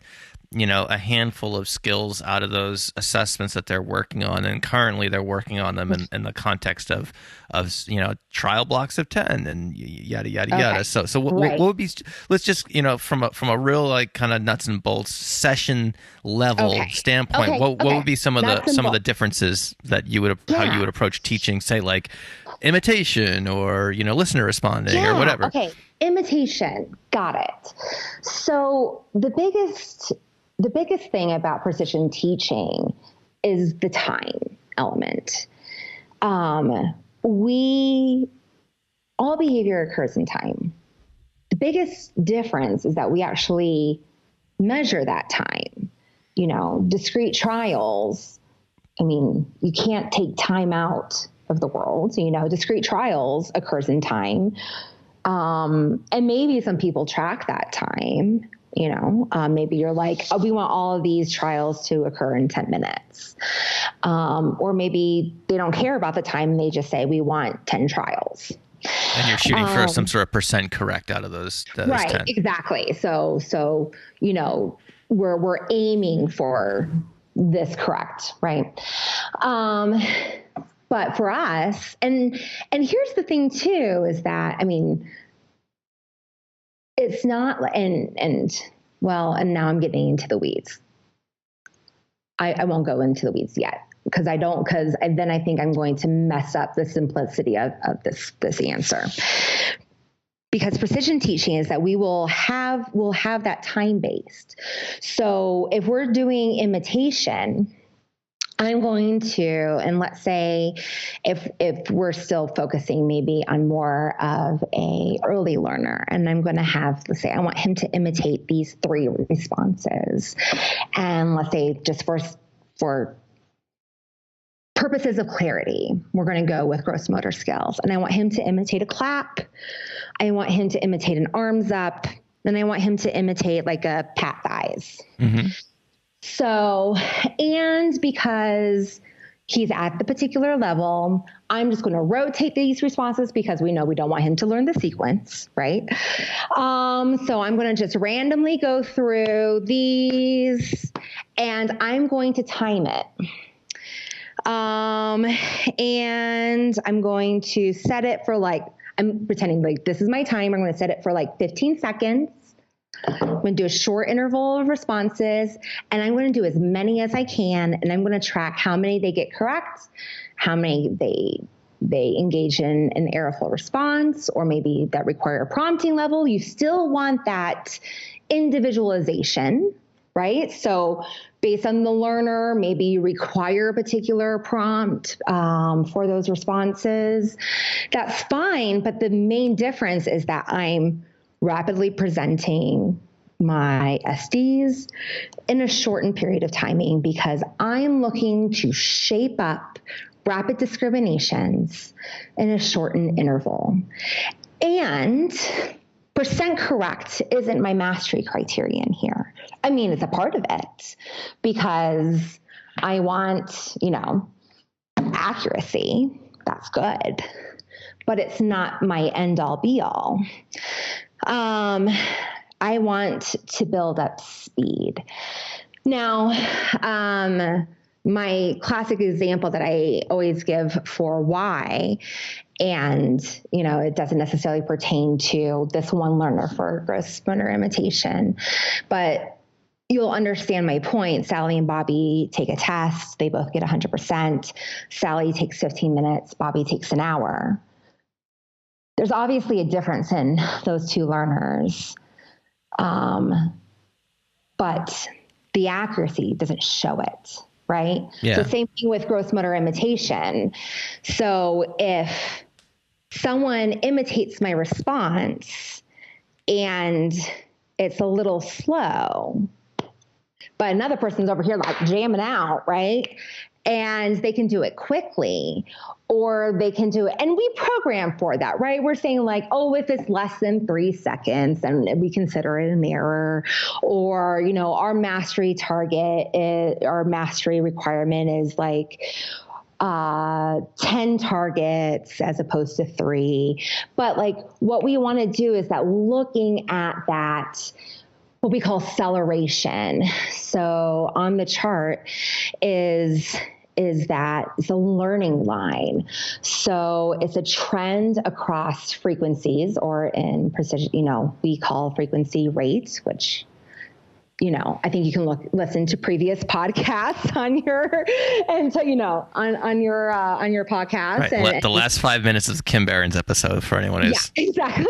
a handful of skills out of those assessments that they're working on, and currently they're working on them in the context of trial blocks of 10 and yada yada yada. So what would be? Let's just from a real like kind of nuts and bolts session level standpoint. What would be some of the differences that you would how you would approach teaching, say like imitation or listener responding or whatever? Okay, imitation, got it. So the biggest thing about precision teaching is the time element. All behavior occurs in time. The biggest difference is that we actually measure that time. Discrete trials, you can't take time out of the world. Discrete trials occurs in time. And maybe some people track that time. Maybe you're like, we want all of these trials to occur in 10 minutes. Or maybe they don't care about the time. They just say, we want 10 trials. And you're shooting for some sort of percent correct out of those right, 10. Exactly. So, we're aiming for this correct. Right. But for us, and here's the thing too, is that, it's not, and now I'm getting into the weeds. I won't go into the weeds yet because then I think I'm going to mess up the simplicity of this answer. Because precision teaching is that we'll have that time based. So if we're doing imitation, I'm going to, and let's say if we're still focusing maybe on more of a early learner, and I'm going to have, let's say I want him to imitate these 3 responses. And let's say just for purposes of clarity, we're going to go with gross motor skills. And I want him to imitate a clap. I want him to imitate an arms up. And I want him to imitate like a pat thighs. Mm-hmm. So, and because he's at the particular level, I'm just going to rotate these responses because we know we don't want him to learn the sequence, right? So I'm going to just randomly go through these and I'm going to time it. And I'm going to set it for I'm pretending like this is my timer. I'm going to set it for 15 seconds. I'm going to do a short interval of responses, and I'm going to do as many as I can, and I'm going to track how many they get correct, how many they engage in an errorful response, or maybe that require a prompting level. You still want that individualization, right? So based on the learner, maybe you require a particular prompt for those responses. That's fine, but the main difference is that I'm rapidly presenting my SDs in a shortened period of timing because I'm looking to shape up rapid discriminations in a shortened interval. And percent correct isn't my mastery criterion here. It's a part of it because I want, accuracy. That's good, but it's not my end all be all. I want to build up speed. Now, my classic example that I always give for why, and, it doesn't necessarily pertain to this one learner for gross motor imitation, but you'll understand my point. Sally and Bobby take a test. They both get 100%. Sally takes 15 minutes. Bobby takes an hour. There's obviously a difference in those two learners. But the accuracy doesn't show it, right? Yeah. So same thing with gross motor imitation. So if someone imitates my response and it's a little slow, but another person's over here like jamming out, right? And they can do it quickly, or they can do it. And we program for that, right? We're saying like, oh, if it's less than 3 seconds, then we consider it an error. Or, our mastery our mastery requirement is like 10 targets as opposed to 3. But like what we want to do is that looking at that, what we call acceleration. So on the chart is that it's a learning line. So it's a trend across frequencies, or in precision, we call frequency rates, which, I think you can listen to previous podcasts on your podcast. Right. The last 5 minutes of Kim Barron's episode for anyone who's. Yeah, exactly.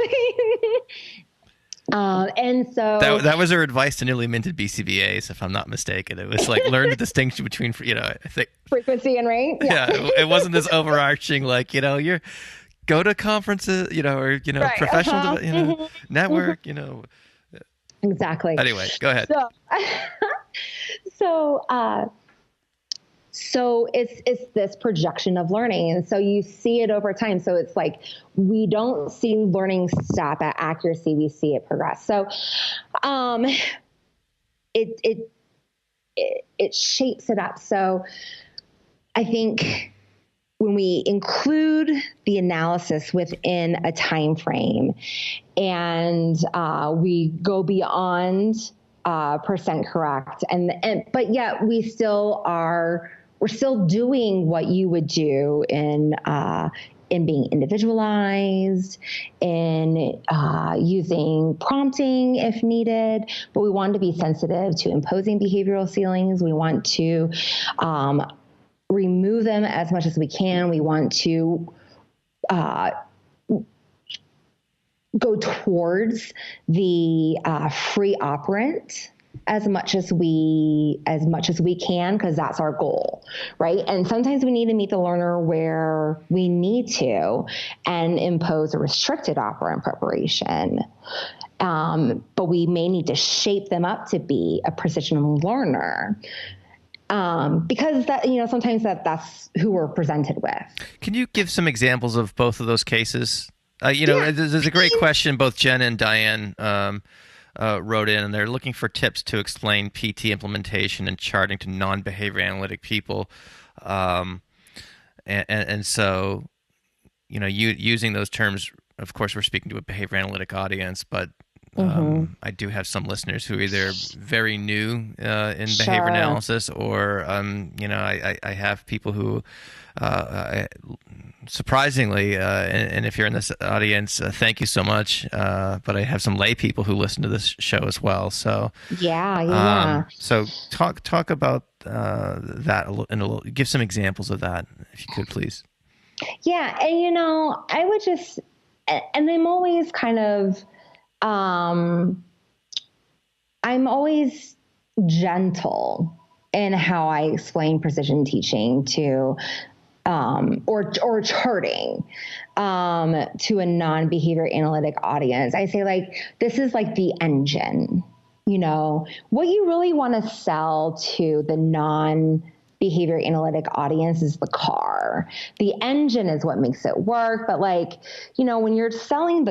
And so that was her advice to newly minted BCBAs, if I'm not mistaken. It was like learn the distinction between, I think frequency and rate. Yeah, it wasn't this overarching like you go to conferences, or right, professional, network, Exactly. Anyway, go ahead. So it's this projection of learning. And so you see it over time. So it's like, we don't see learning stop at accuracy. We see it progress. So, it shapes it up. So I think when we include the analysis within a time frame and, we go beyond, percent correct. But yet we're still doing what you would do in being individualized, in using prompting if needed, but we want to be sensitive to imposing behavioral ceilings. We want to remove them as much as we can. We want to go towards the free operant as much as we can, because that's our goal, right? And sometimes we need to meet the learner where we need to and impose a restricted operant preparation. But we may need to shape them up to be a precision learner. Because that, sometimes that's who we're presented with. Can you give some examples of both of those cases? There's a great question both Jen and Diane wrote in, and they're looking for tips to explain PT implementation and charting to non-behavior analytic people. And so, using those terms, of course, we're speaking to a behavior analytic audience, but I do have some listeners who are either very new in behavior analysis, or I have people who surprisingly, and if you're in this audience, thank you so much. But I have some lay people who listen to this show as well. So so talk about that give some examples of that, if you could, please. Yeah, and I would just, and I'm always kind of, I'm always gentle in how I explain precision teaching to, or charting, to a non-behavior analytic audience. I say, like, this is like the engine, what you really want to sell to the non-behavior analytic audience is the car. The engine is what makes it work. But when you're selling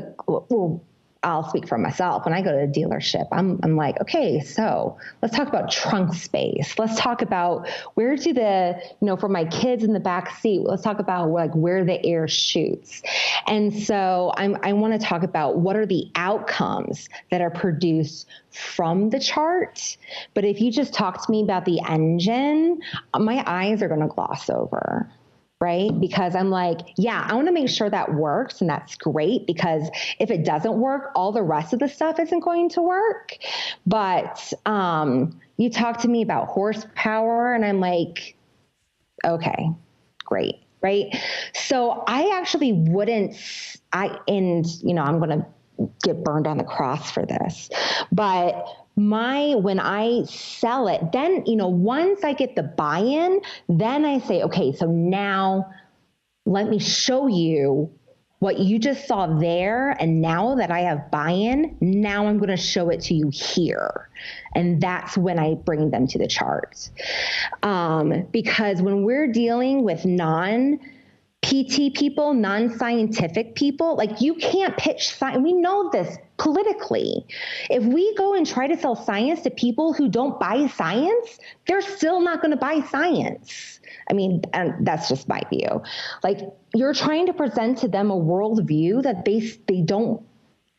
I'll speak for myself. When I go to a dealership, I'm like, okay, so let's talk about trunk space. Let's talk about where do for my kids in the back seat, let's talk about like where the air shoots. And so I want to talk about what are the outcomes that are produced from the chart. But if you just talk to me about the engine, my eyes are going to gloss over. Right? Because I'm like, yeah, I want to make sure that works. And that's great, because if it doesn't work, all the rest of the stuff isn't going to work. But you talk to me about horsepower and I'm like, okay, great. Right. So I actually wouldn't, I'm going to get burned on the cross for this, but when I sell it, then, once I get the buy-in, then I say, okay, so now let me show you what you just saw there. And now that I have buy-in, now I'm going to show it to you here. And that's when I bring them to the chart. Because when we're dealing with non-PT people, non-scientific people, like you can't pitch science. We know this politically. If we go and try to sell science to people who don't buy science, they're still not going to buy science. I mean, and that's just my view. Like you're trying to present to them a worldview that they don't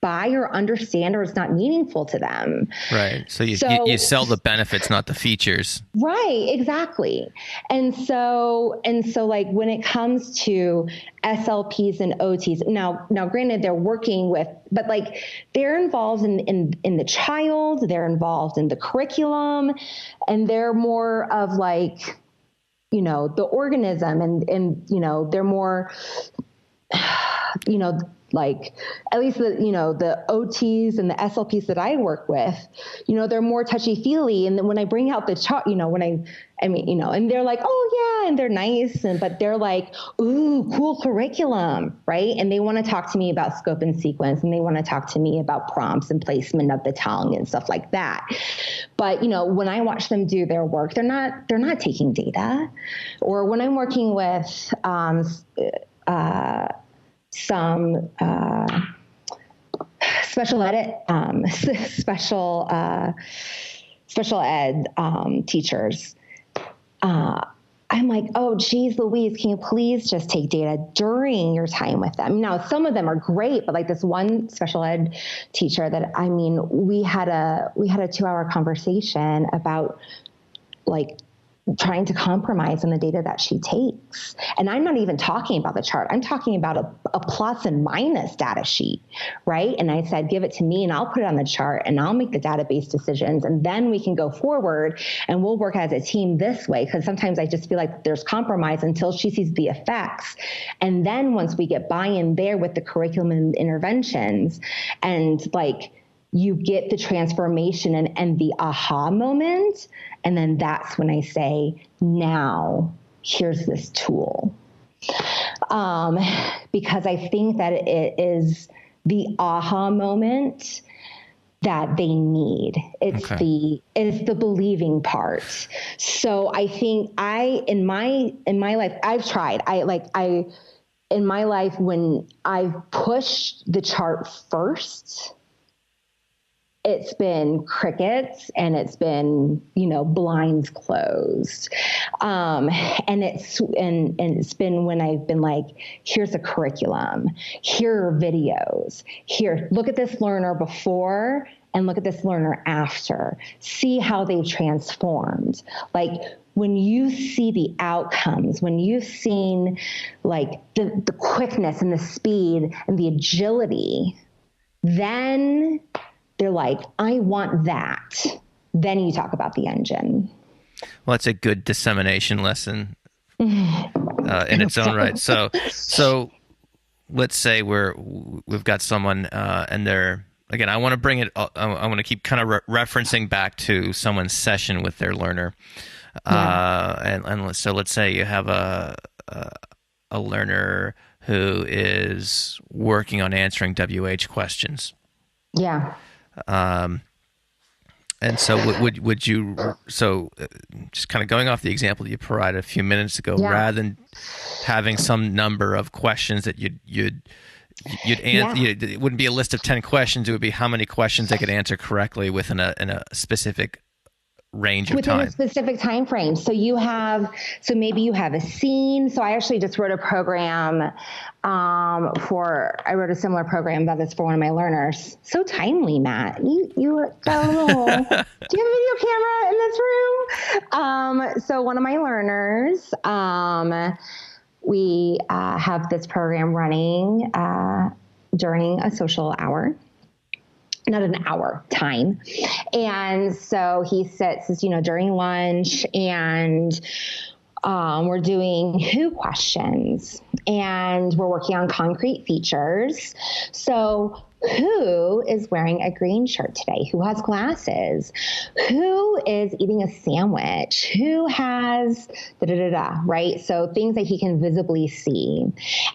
buy or understand, or it's not meaningful to them. Right. So you sell the benefits, not the features. Right. Exactly. And so like when it comes to SLPs and OTs, now granted they're working with, but like they're involved in the child, they're involved in the curriculum, and they're more of like, the organism and they're more, like at least the OTs and the SLPs that I work with, they're more touchy feely. And then when I bring out the chart, and they're like, oh yeah. And they're nice. But they're like, ooh, cool curriculum. Right. And they want to talk to me about scope and sequence. And they want to talk to me about prompts and placement of the tongue and stuff like that. But, when I watch them do their work, they're not taking data. Or when I'm working with, some special ed teachers. I'm like, oh, geez, Louise, can you please just take data during your time with them? Now, some of them are great, but like this one special ed teacher that, we had a 2-hour conversation about like trying to compromise on the data that she takes. And I'm not even talking about the chart. I'm talking about a plus and minus data sheet, right? And I said, give it to me and I'll put it on the chart and I'll make the database decisions. And then we can go forward and we'll work as a team this way. Because sometimes I just feel like there's compromise until she sees the effects. And then once we get buy-in there with the curriculum and interventions and like, you get the transformation and the aha moment. And then that's when I say, now here's this tool. Because I think that it is the aha moment that they need. It's the believing part. So I think in my life, I've tried, in my life, when I've pushed the chart first, it's been crickets and it's been, blinds closed. And it's been when I've been like, here's a curriculum, here are videos, here, look at this learner before and look at this learner after, see how they've transformed. Like when you see the outcomes, when you've seen like the quickness and the speed and the agility, then they're like, I want that. Then you talk about the engine. Well, it's a good dissemination lesson in its own right. So let's say we've got someone and they're, again, I want to bring it, I want to keep kind of referencing back to someone's session with their learner. And so let's say you have a learner who is working on answering WH questions. Yeah. And so would you, just kind of going off the example that you provided a few minutes ago, rather than having some number of questions that you'd You'd answer. It wouldn't be a list of 10 questions. It would be how many questions they could answer correctly within a specific range of time. Within a specific time frame. So maybe you have a scene. So I actually just wrote a program I wrote a similar program about this for one of my learners. So timely, Matt. You got a little, do you have a video camera in this room? So one of my learners, we have this program running during a social hour. Not an hour time. And so he sits, during lunch, and we're doing who questions, and we're working on concrete features. So who is wearing a green shirt today? Who has glasses? Who is eating a sandwich? Who has right? So things that he can visibly see.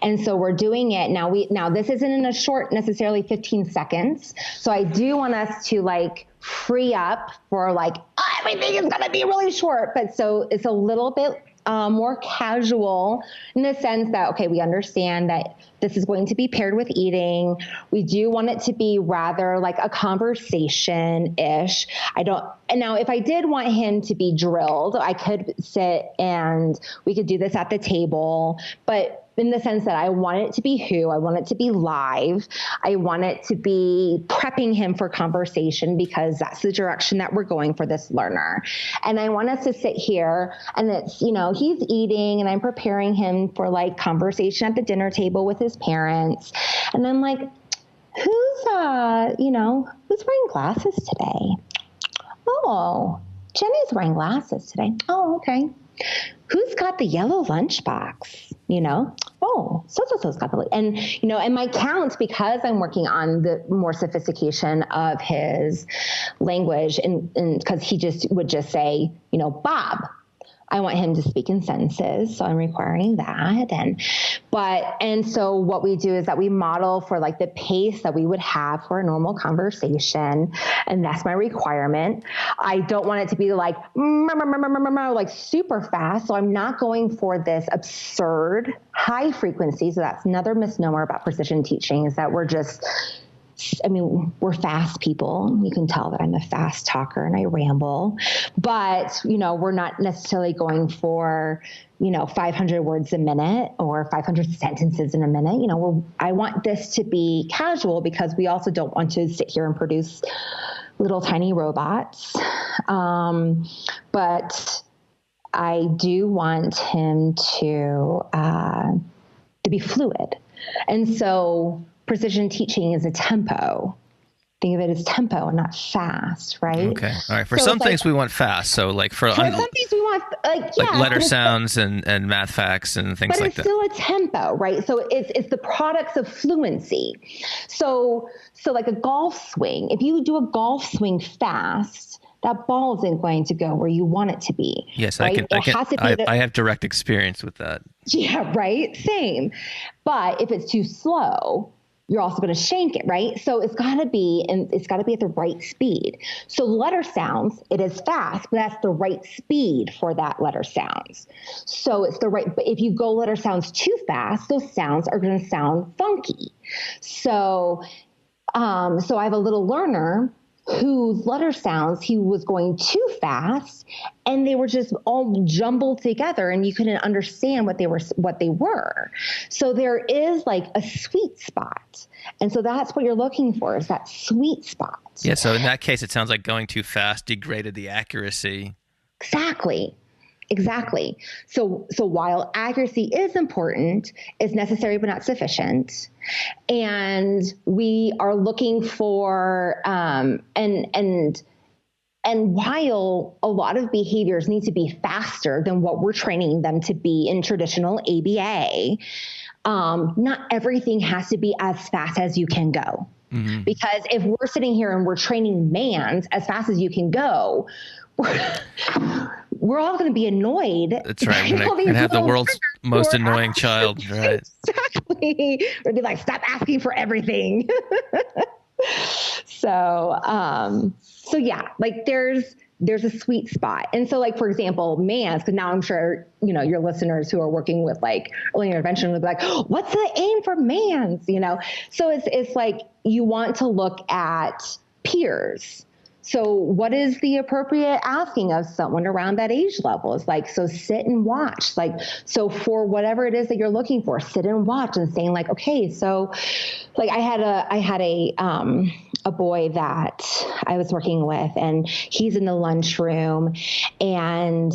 And so we're doing it now. Now this isn't in a short, necessarily 15 seconds. So I do want us to free up for everything is going to be really short. But so it's a little bit more casual in the sense that, okay, we understand that this is going to be paired with eating. We do want it to be rather like a conversation-ish. And now if I did want him to be drilled, I could sit and we could do this at the table, but in the sense that I want it to be who, I want it to be live. I want it to be prepping him for conversation because that's the direction that we're going for this learner. And I want us to sit here and it's, he's eating and I'm preparing him for conversation at the dinner table with his parents. And I'm like, who's wearing glasses today? Oh, Jenny's wearing glasses today. Oh, okay. Who's got the yellow lunchbox? Oh, so-so-so's got the, and my count, because I'm working on the more sophistication of his language and because he would just say, Bob. I want him to speak in sentences, so I'm requiring that. And so what we do is that we model for the pace that we would have for a normal conversation, and that's my requirement. I don't want it to be super fast, so I'm not going for this absurd high frequency. So that's another misnomer about precision teaching, is that we're fast people. You can tell that I'm a fast talker and I ramble, but, we're not necessarily going for, 500 words a minute or 500 sentences in a minute. I want this to be casual because we also don't want to sit here and produce little tiny robots. But I do want him to be fluid. And so precision teaching is a tempo. Think of it as tempo and not fast, right? Okay. All right. For some things we want fast. So for some things we want letter sounds and math facts and things like that. But it's still a tempo, right? So it's the products of fluency. So like a golf swing, if you do a golf swing fast, that ball isn't going to go where you want it to be. Yes, right? I have direct experience with that. Yeah, right? Same. But if it's too slow, you're also going to shank it, right? So it's got to be at the right speed. So letter sounds, it is fast, but that's the right speed for that letter sounds. So it's the right, but if you go letter sounds too fast, those sounds are going to sound funky. So I have a little learner whose letter sounds, he was going too fast and they were just all jumbled together and you couldn't understand what they were. So there is a sweet spot. And so that's what you're looking for, is that sweet spot. Yeah. So in that case, it sounds like going too fast degraded the accuracy. Exactly. So while accuracy is important, it's necessary but not sufficient. And we are looking for and while a lot of behaviors need to be faster than what we're training them to be in traditional ABA, not everything has to be as fast as you can go. Mm-hmm. Because if we're sitting here and we're training mans as fast as you can go, we're all going to be annoyed. That's right. We're going to have the world's most annoying child. Right. Exactly. We'd be like, stop asking for everything. So yeah, there's a sweet spot. And so like, for example, MANS, because now I'm sure, your listeners who are working with like early intervention would be like, what's the aim for MANS? So it's like, you want to look at peers. So what is the appropriate asking of someone around that age level? It's like, so sit and watch. Like, so for whatever it is that you're looking for, sit and watch and saying like, okay, so like I had a boy that I was working with, and he's in the lunchroom, and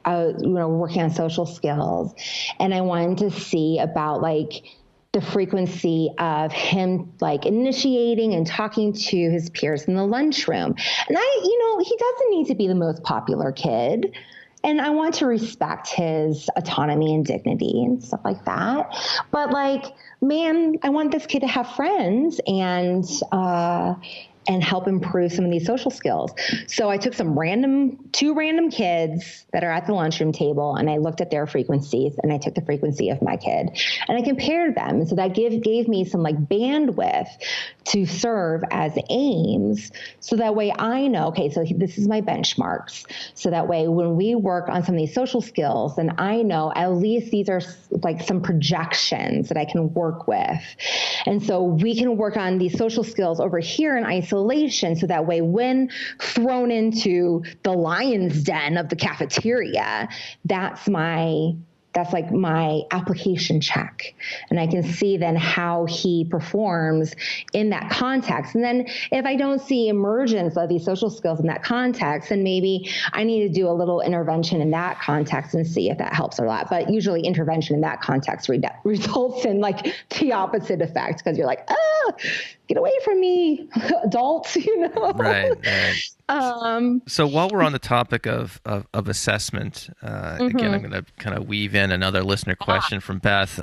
we're working on social skills, and I wanted to see about like the frequency of him like initiating and talking to his peers in the lunchroom. And he doesn't need to be the most popular kid. And I want to respect his autonomy and dignity and stuff like that. But like, man, I want this kid to have friends and help improve some of these social skills. So I took two random kids that are at the lunchroom table, and I looked at their frequencies, and I took the frequency of my kid and I compared them. And so that gave me some like bandwidth to serve as aims. So that way I know, okay, so this is my benchmarks. So that way when we work on some of these social skills, then I know at least these are like some projections that I can work with. And so we can work on these social skills over here in isolation. So that way when thrown into the lion's den of the cafeteria, that's like my application check. And I can see then how he performs in that context. And then if I don't see emergence of these social skills in that context, then maybe I need to do a little intervention in that context and see if that helps or not. But usually intervention in that context results in like the opposite effect, because you're like, get away from me, adults, Right. So while we're on the topic of assessment, again, I'm going to kind of weave in another listener question from Beth.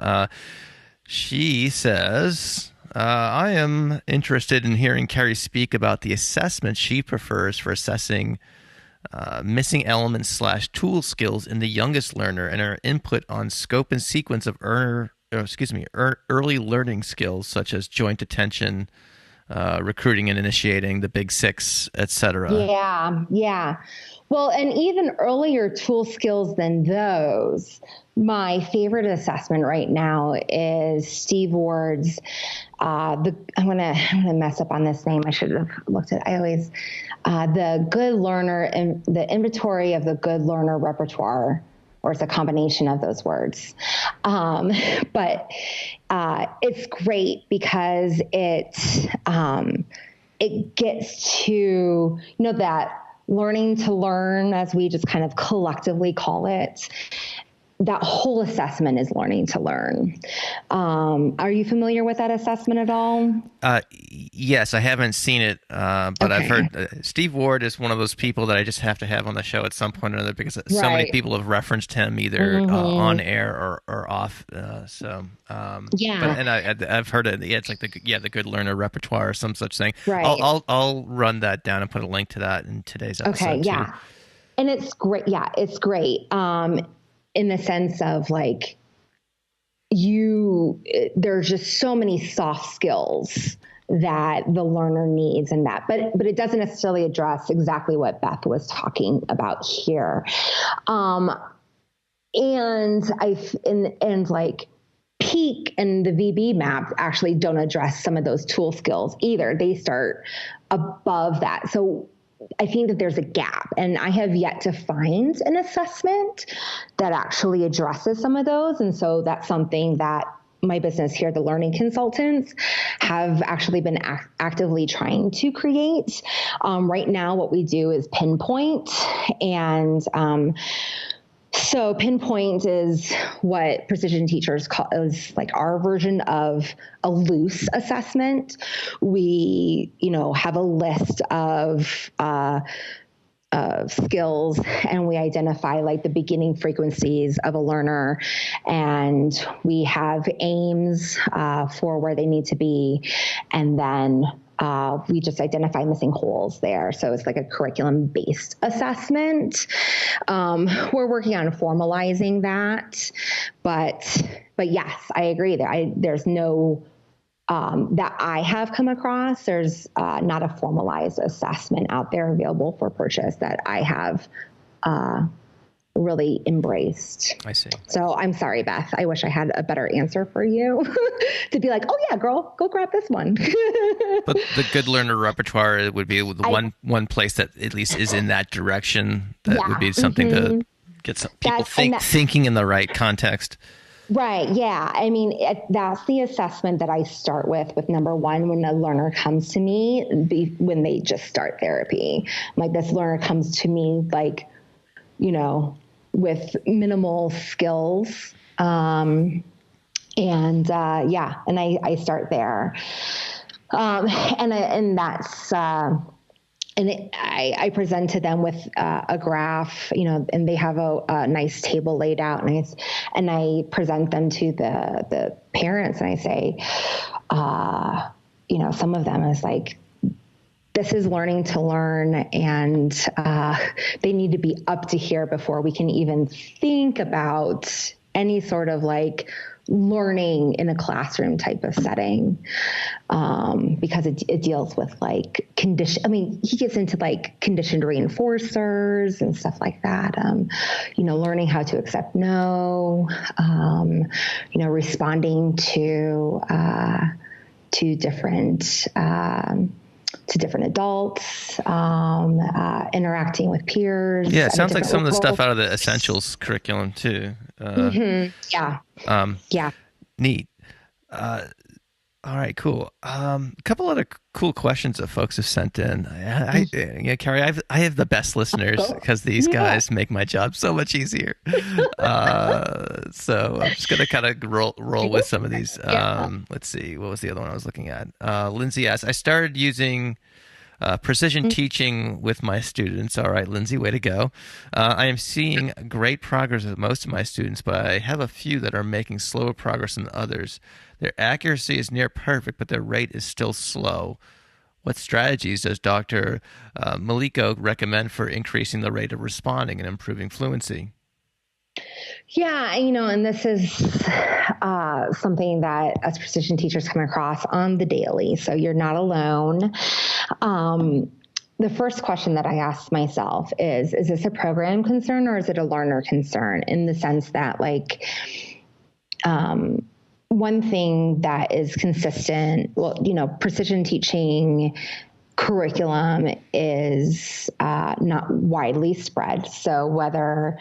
She says, I am interested in hearing Kerri speak about the assessment she prefers for assessing missing elements / tool skills in the youngest learner, and her input on scope and sequence of early learning skills such as joint attention, recruiting and initiating, the big six, etc. Yeah. Well, and even earlier tool skills than those, my favorite assessment right now is Steve Ward's, I'm gonna mess up on this name. I should have looked at, the good learner, and the inventory of the good learner repertoire, or it's a combination of those words. But it's great because it gets to, that learning to learn, as we just kind of collectively call it. That whole assessment is learning to learn. Are you familiar with that assessment at all? Yes, I haven't seen it, but okay. I've heard Steve Ward is one of those people that I just have to have on the show at some point or another, because so many people have referenced him either on air or off. I've heard it. Yeah, it's like the good learner repertoire or some such thing. Right. I'll run that down and put a link to that in today's episode. Okay. Yeah. Too. And it's great. Yeah, it's great. In the sense of like, there's just so many soft skills that the learner needs in that, but it doesn't necessarily address exactly what Beth was talking about here. And like Peak and the VB map actually don't address some of those tool skills either. They start above that. So I think that there's a gap, and I have yet to find an assessment that actually addresses some of those. And so that's something that my business here, the Learning Consultants, have actually been actively trying to create. Right now, what we do is pinpoint, and so pinpoint is what precision teachers call, is like our version of a loose assessment. We, have a list of skills, and we identify like the beginning frequencies of a learner, and we have aims for where they need to be, and then we just identify missing holes there. So it's like a curriculum-based assessment. We're working on formalizing that, but yes, I agree. There's no that I have come across. There's not a formalized assessment out there available for purchase that I have really embraced. I see. So I'm sorry, Beth. I wish I had a better answer for you to be like, oh yeah, girl, go grab this one. But the good learner repertoire would be the one place that at least is in that direction. That would be something to get some people thinking in the right context. Right. Yeah. I mean, that's the assessment that I start with number one, when a learner comes to me, when they just start therapy. Like, this learner comes to me like, with minimal skills. And I start there. I present to them with a graph, and they have a nice table laid out, and I present them to the parents, and I say, some of them is like, this is learning to learn, and they need to be up to here before we can even think about any sort of like learning in a classroom type of setting, because it deals with like condition. I mean, he gets into like conditioned reinforcers and stuff like that. Learning how to accept no, responding to different adults, interacting with peers. Yeah, it sounds like some of the stuff out of the essentials curriculum too. Yeah. Neat. All right, cool. A couple other cool questions that folks have sent in. Kerri, I have the best listeners because these guys make my job so much easier. So I'm just gonna kind of roll with some of these. Let's see, what was the other one I was looking at? Lindsay asked, I started using precision teaching with my students. All right, Lindsay, way to go. I am seeing great progress with most of my students, but I have a few that are making slower progress than others. Their accuracy is near perfect, but their rate is still slow. What strategies does Dr. Milyko recommend for increasing the rate of responding and improving fluency? Yeah, and this is something that as precision teachers come across on the daily, so you're not alone. The first question that I ask myself is this a program concern or is it a learner concern? In the sense that, like, one thing that is consistent, precision teaching curriculum is not widely spread. So whether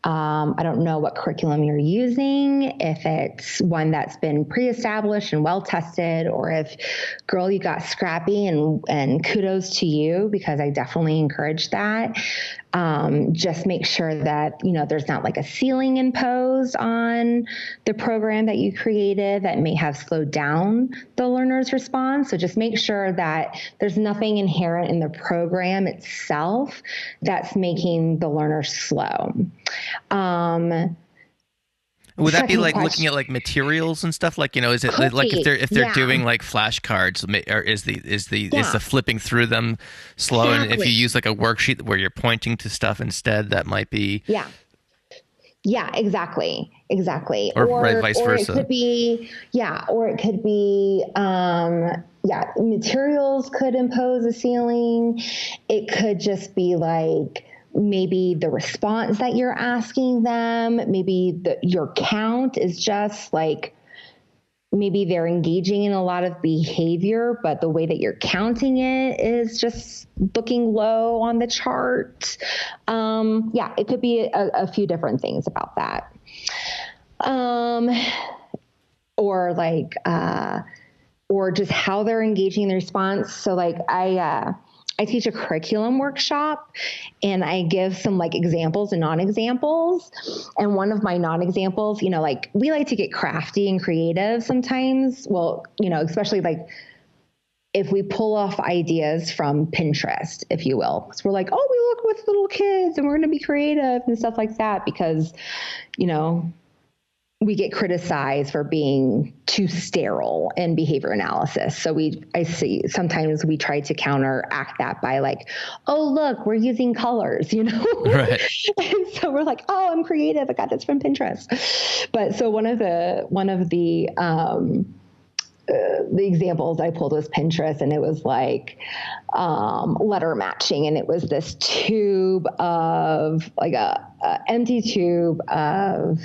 I don't know what curriculum you're using, if it's one that's been pre-established and well-tested, or if, girl, you got scrappy, and kudos to you, because I definitely encourage that. Just make sure that, there's not like a ceiling imposed on the program that you created that may have slowed down the learner's response. So just make sure that there's nothing inherent in the program itself that's making the learner slow. Would that be like looking at like materials and stuff? Like, is it like if they're doing like flashcards, or is the flipping through them slow? Exactly. And if you use like a worksheet where you're pointing to stuff instead, that might be. Yeah, exactly. Or vice versa. It could be, materials could impose a ceiling. It could just be like, maybe the response that you're asking them, maybe your count is just like, maybe they're engaging in a lot of behavior, but the way that you're counting it is just looking low on the chart. It could be a few different things about that. Or just how they're engaging in the response. So like I teach a curriculum workshop, and I give some like examples and non-examples. And one of my non-examples, we like to get crafty and creative sometimes. Well, especially like if we pull off ideas from Pinterest, if you will, because we're like, oh, we look with little kids and we're going to be creative and stuff like that, because, we get criticized for being too sterile in behavior analysis. So I see sometimes we try to counteract that by like, oh, look, we're using colors, Right. And so we're like, oh, I'm creative. I got this from Pinterest. But so one of the the examples I pulled was Pinterest, and it was like letter matching, and it was this tube of like a empty tube of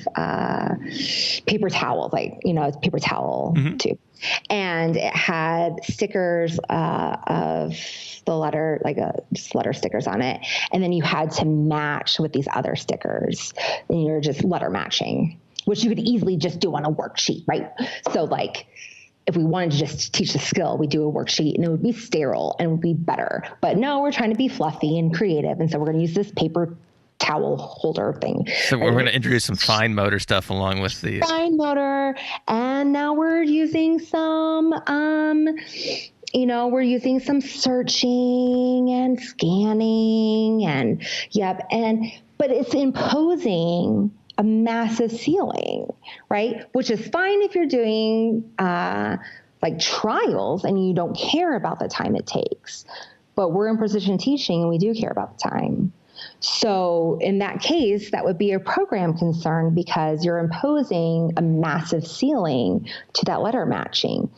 paper towels, like, it's paper towel tube, and it had stickers of the letter, like just letter stickers on it, and then you had to match with these other stickers, and you're just letter matching, which you could easily just do on a worksheet, right? So like, if we wanted to just teach the skill, we do a worksheet, and it would be sterile and it would be better. But no, we're trying to be fluffy and creative. And so we're going to use this paper towel holder thing. So we're going to introduce some fine motor stuff along with the fine motor. And now we're using some, we're using some searching and scanning and but it's imposing a massive ceiling, right? Which is fine if you're doing like trials and you don't care about the time it takes. But we're in precision teaching and we do care about the time. So in that case, that would be a program concern because you're imposing a massive ceiling to that letter matching.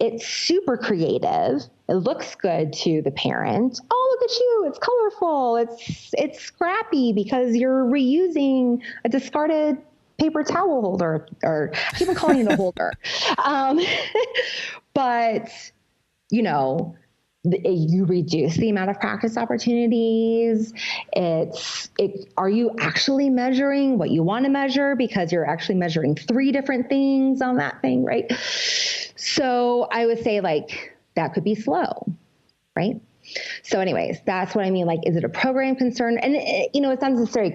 It's super creative. It looks good to the parent. Oh, look at you. It's colorful. It's scrappy because you're reusing a discarded paper towel holder, or I keep on calling it a holder. But, you reduce the amount of practice opportunities. Are you actually measuring what you want to measure, because you're actually measuring 3 different things on that thing, right? So I would say like that could be slow, right? So anyways, that's what I mean. Like, is it a program concern? And it's not necessarily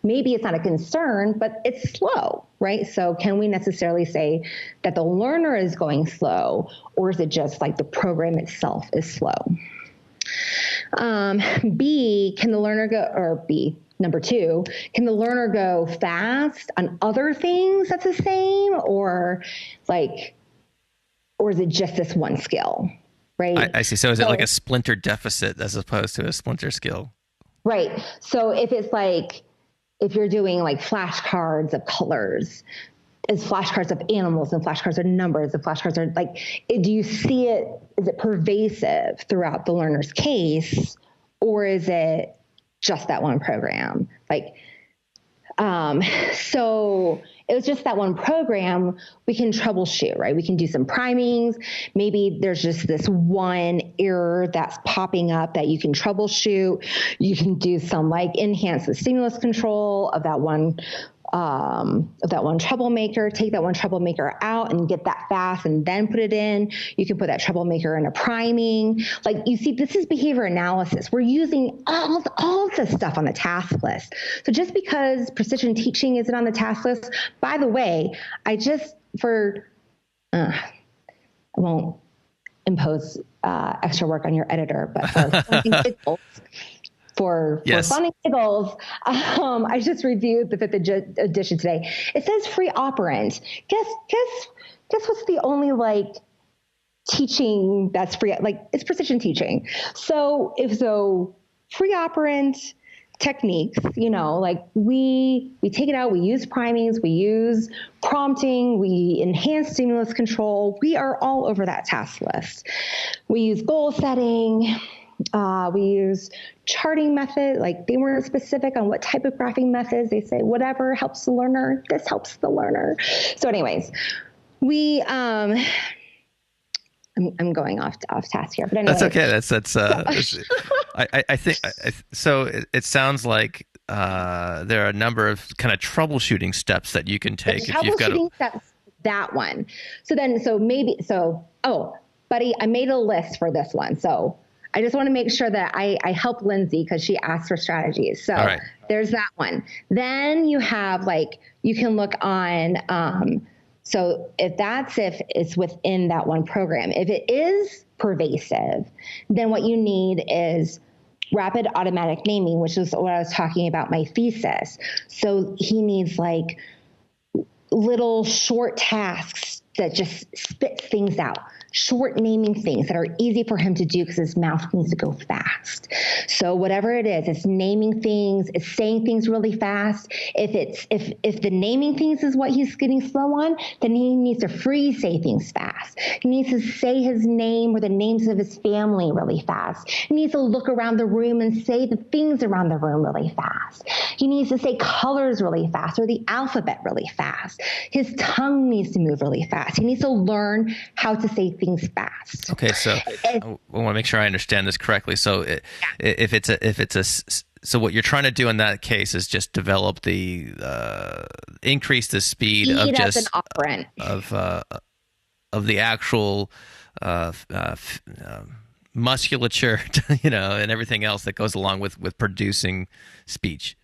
maybe it's not a concern, but it's slow, right? So can we necessarily say that the learner is going slow, or is it just like the program itself is slow? B, can the learner go, or B, number 2, can the learner go fast on other things that's the same, or is it just this one skill, right? I see. So is it like a splinter deficit as opposed to a splinter skill? Right. So if you're doing like flashcards of colors, is flashcards of animals and flashcards of numbers and flashcards are do you see it, is it pervasive throughout the learner's case, or is it just that one program? So it was just that one program, we can troubleshoot, right? We can do some primings. Maybe there's just this one error that's popping up that you can troubleshoot. You can do some enhance the stimulus control of that one troublemaker, take that one troublemaker out and get that fast and then put it in. You can put that troublemaker in a priming. You see, this is behavior analysis. We're using all the stuff on the task list. So just because precision teaching isn't on the task list, by the way, I won't impose extra work on your editor, but for fun and giggles, I just reviewed the 5th edition today. It says free operant. Guess what's the only teaching that's free? It's precision teaching. So free operant techniques, we take it out, we use primings, we use prompting, we enhance stimulus control. We are all over that task list. We use goal setting. We use charting method. They weren't specific on what type of graphing methods. They say whatever helps the learner. This helps the learner. So anyways, we I'm going off task here, but anyways. That's okay. I think so. It sounds like there are a number of kind of troubleshooting steps that you can take if you've got steps, that one. Oh, buddy, I made a list for this one. So I just want to make sure that I help Lindsay because she asked for strategies. So There's that one. Then you have you can look on, so if it's within that one program, if it is pervasive, then what you need is rapid automatic naming, which is what I was talking about my thesis. So he needs little short tasks that just spit things out. short naming things that are easy for him to do because his mouth needs to go fast. So whatever it is, it's naming things, it's saying things really fast. If the naming things is what he's getting slow on, then he needs to freeze say things fast. He needs to say his name or the names of his family really fast. He needs to look around the room and say the things around the room really fast. He needs to say colors really fast or the alphabet really fast. His tongue needs to move really fast. He needs to learn how to say things fast. Okay, so I want to make sure I understand this correctly. So so what you're trying to do in that case is just develop increase the speed of just an operant of the actual musculature, and everything else that goes along with producing speech.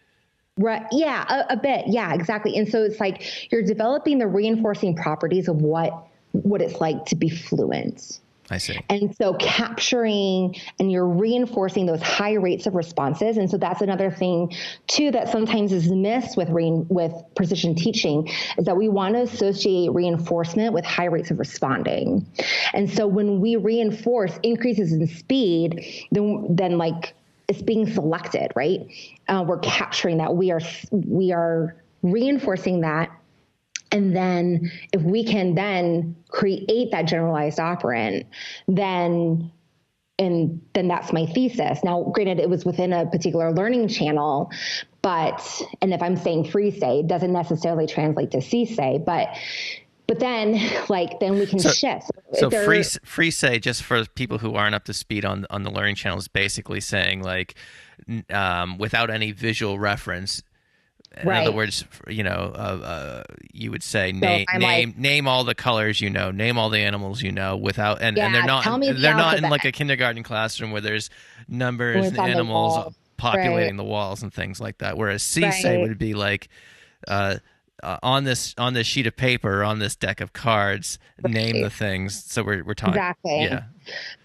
Right. Yeah, a bit. Yeah, exactly. And so it's like you're developing the reinforcing properties of what it's like to be fluent. I see. And so capturing and you're reinforcing those high rates of responses. And so that's another thing too that sometimes is missed with precision teaching is that we want to associate reinforcement with high rates of responding. And so when we reinforce increases in speed, then like it's being selected, right? We're capturing that. We are reinforcing that. And then if we can then create that generalized operant, then that's my thesis. Now, granted, it was within a particular learning channel, and if I'm saying free say, it doesn't necessarily translate to C say, but then we can shift. So free say, just for people who aren't up to speed on the learning channel, is basically saying without any visual reference. In other words, you would say name all the colors, name all the animals, without and they're not in like a kindergarten classroom where there's numbers and animals populating the walls and things like that. Whereas C-say would be like on this sheet of paper, on this deck of cards, name the things. So we're talking exactly. Yeah.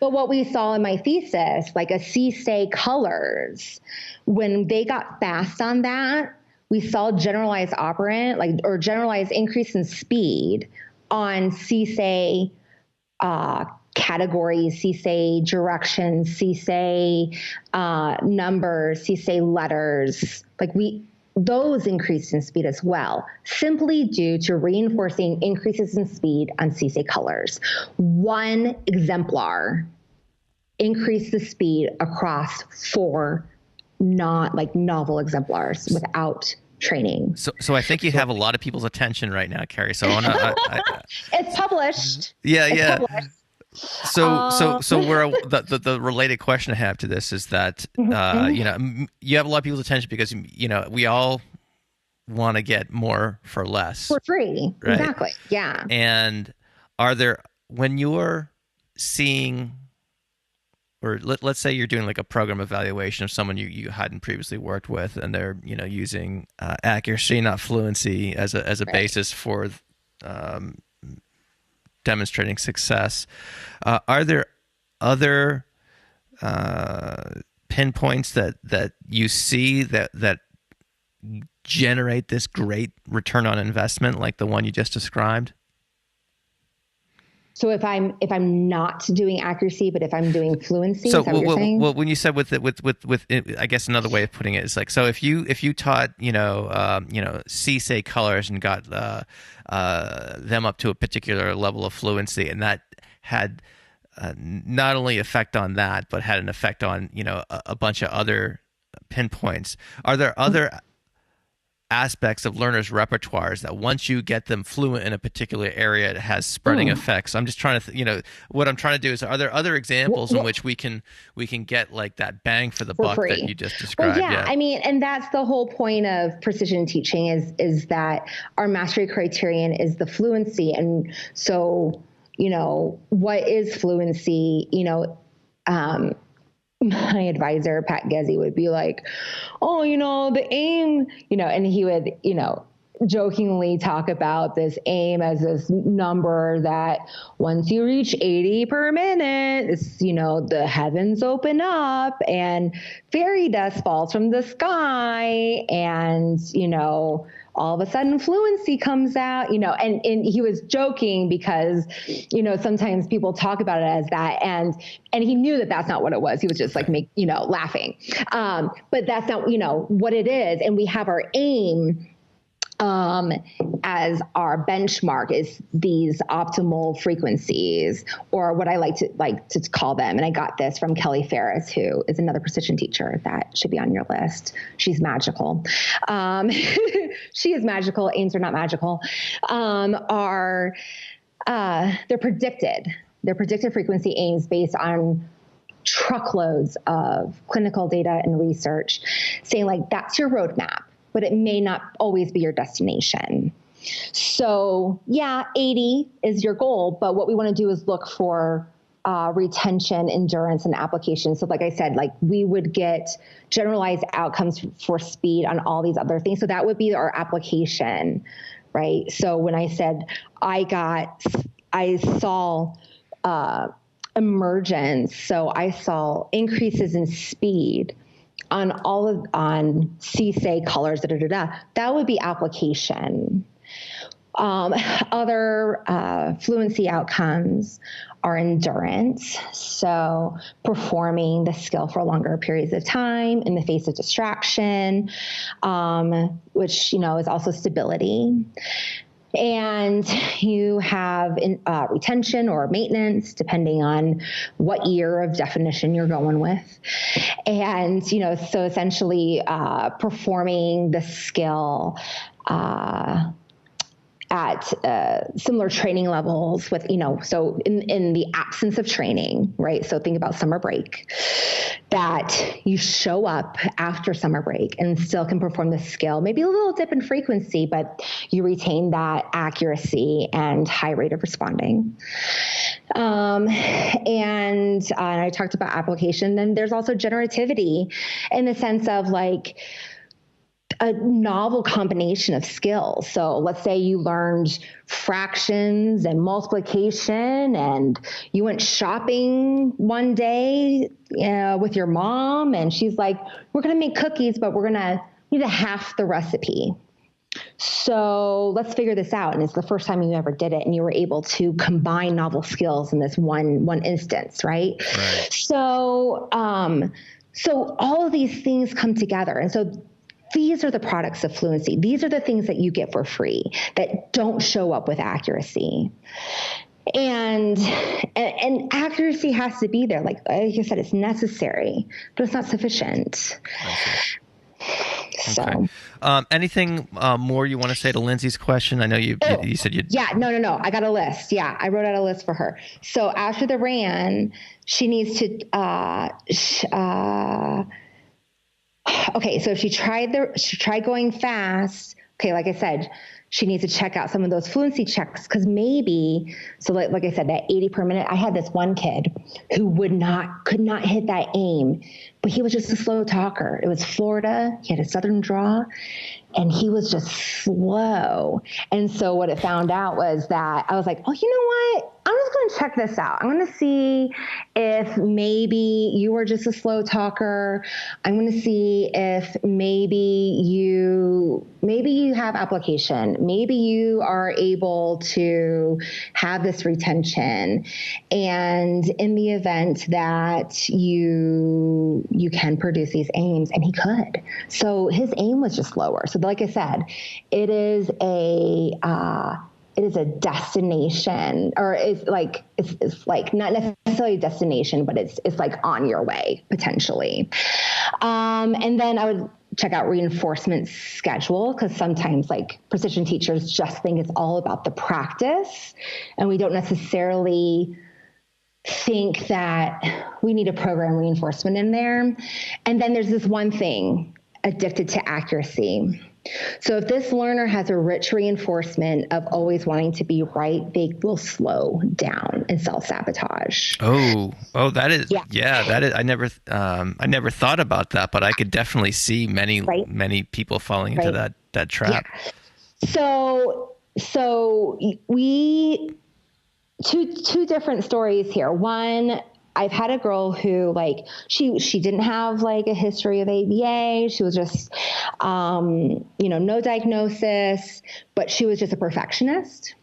But what we saw in my thesis, like a C-say colors, when they got fast on that, we saw generalized operant, or generalized increase in speed on C-say categories, C-say directions, C-say numbers, C-say letters. Those increased in speed as well, simply due to reinforcing increases in speed on C-say colors. One exemplar increased the speed across 4 novel exemplars without training. So I think you have a lot of people's attention right now, Kerri. So it's published. Yeah, it's yeah. Published. So where the related question I have to this is that you have a lot of people's attention because we all want to get more for less for free, right? Exactly. Yeah. And when you're seeing, or let's say you're doing like a program evaluation of someone you hadn't previously worked with, and they're using accuracy, not fluency, as a basis for demonstrating success. Are there other pinpoints that you see that generate this great return on investment, like the one you just described? So if I'm not doing accuracy, but if I'm doing fluency, is that what you're saying? Well, when you said with I guess another way of putting it is so if you taught C-say colors and got them up to a particular level of fluency, and that had not only effect on that, but had an effect on a bunch of other pinpoints. Are there other aspects of learners' repertoires that once you get them fluent in a particular area, it has spreading effects? I'm just trying to, what I'm trying to do is, are there other examples in which we can get like that bang for the buck that you just described? Well, yeah, I mean, and that's the whole point of precision teaching is that our mastery criterion is the fluency. And so, what is fluency? My advisor, Pat Gezzi, would be like, oh, the aim, and he would, jokingly talk about this aim as this number that once you reach 80 per minute, the heavens open up and fairy dust falls from the sky and, all of a sudden fluency comes out, and he was joking because, sometimes people talk about it as that. And he knew that that's not what it was. He was just like, laughing. But that's not, what it is. And we have our aim as our benchmark is these optimal frequencies, or what I like to call them. And I got this from Kelly Ferris, who is another precision teacher that should be on your list. She's magical. She is magical. Aims are not magical. They're predicted. They're predicted frequency aims based on truckloads of clinical data and research, saying like, that's your roadmap, but it may not always be your destination. So 80 is your goal, but what we want to do is look for retention, endurance, and application. So like I said, like we would get generalized outcomes for speed on all these other things. So that would be our application, right? So when I said I saw emergence, so I saw increases in speed on CSA colors, that would be application. Other fluency outcomes are endurance. So performing the skill for longer periods of time in the face of distraction, which, is also stability. And you have retention or maintenance, depending on what year of definition you're going with. And, so essentially performing the skill at similar training levels with, so in the absence of training, right? So think about summer break, that you show up after summer break and still can perform the skill, maybe a little dip in frequency, but you retain that accuracy and high rate of responding. And I talked about application. Then there's also generativity in the sense of like, a novel combination of skills. So let's say you learned fractions and multiplication, and you went shopping one day with your mom, and she's like, we're going to make cookies, but we're going to need a half the recipe. So let's figure this out. And it's the first time you ever did it, and you were able to combine novel skills in this one instance, right? So all of these things come together. And so these are the products of fluency. These are the things that you get for free that don't show up with accuracy. And accuracy has to be there. Like I said, it's necessary, but it's not sufficient. So, okay. Anything more you want to say to Lindsay's question? I know you said you. Yeah, no. I got a list. Yeah, I wrote out a list for her. So after the RAN, she needs to. Okay, so if she tried going fast, okay, like I said, she needs to check out some of those fluency checks, because maybe, so like I said, that 80 per minute, I had this one kid who could not hit that aim, but he was just a slow talker. It was Florida. He had a Southern draw, and he was just slow. And so what it found out was that I was like, oh, you know what? I'm just going to check this out. I'm going to see if maybe you are just a slow talker. I'm going to see if maybe you have application. Maybe you are able to have this retention. And in the event that you can produce these aims, and he could. So his aim was just lower. So like I said, it is a destination, or it's like not necessarily a destination, but it's like on your way potentially. And then I would check out reinforcement schedule, because sometimes like precision teachers just think it's all about the practice, and we don't necessarily think that we need a program reinforcement in there. And then there's this one thing, addicted to accuracy. So if this learner has a rich reinforcement of always wanting to be right, they will slow down and self-sabotage. Oh, that is, that is, I never thought about that, but I could definitely see many people falling into that trap. Yeah. So we, two different stories here. One, I've had a girl who like, she didn't have like a history of ABA. She was just, no diagnosis, but she was just a perfectionist.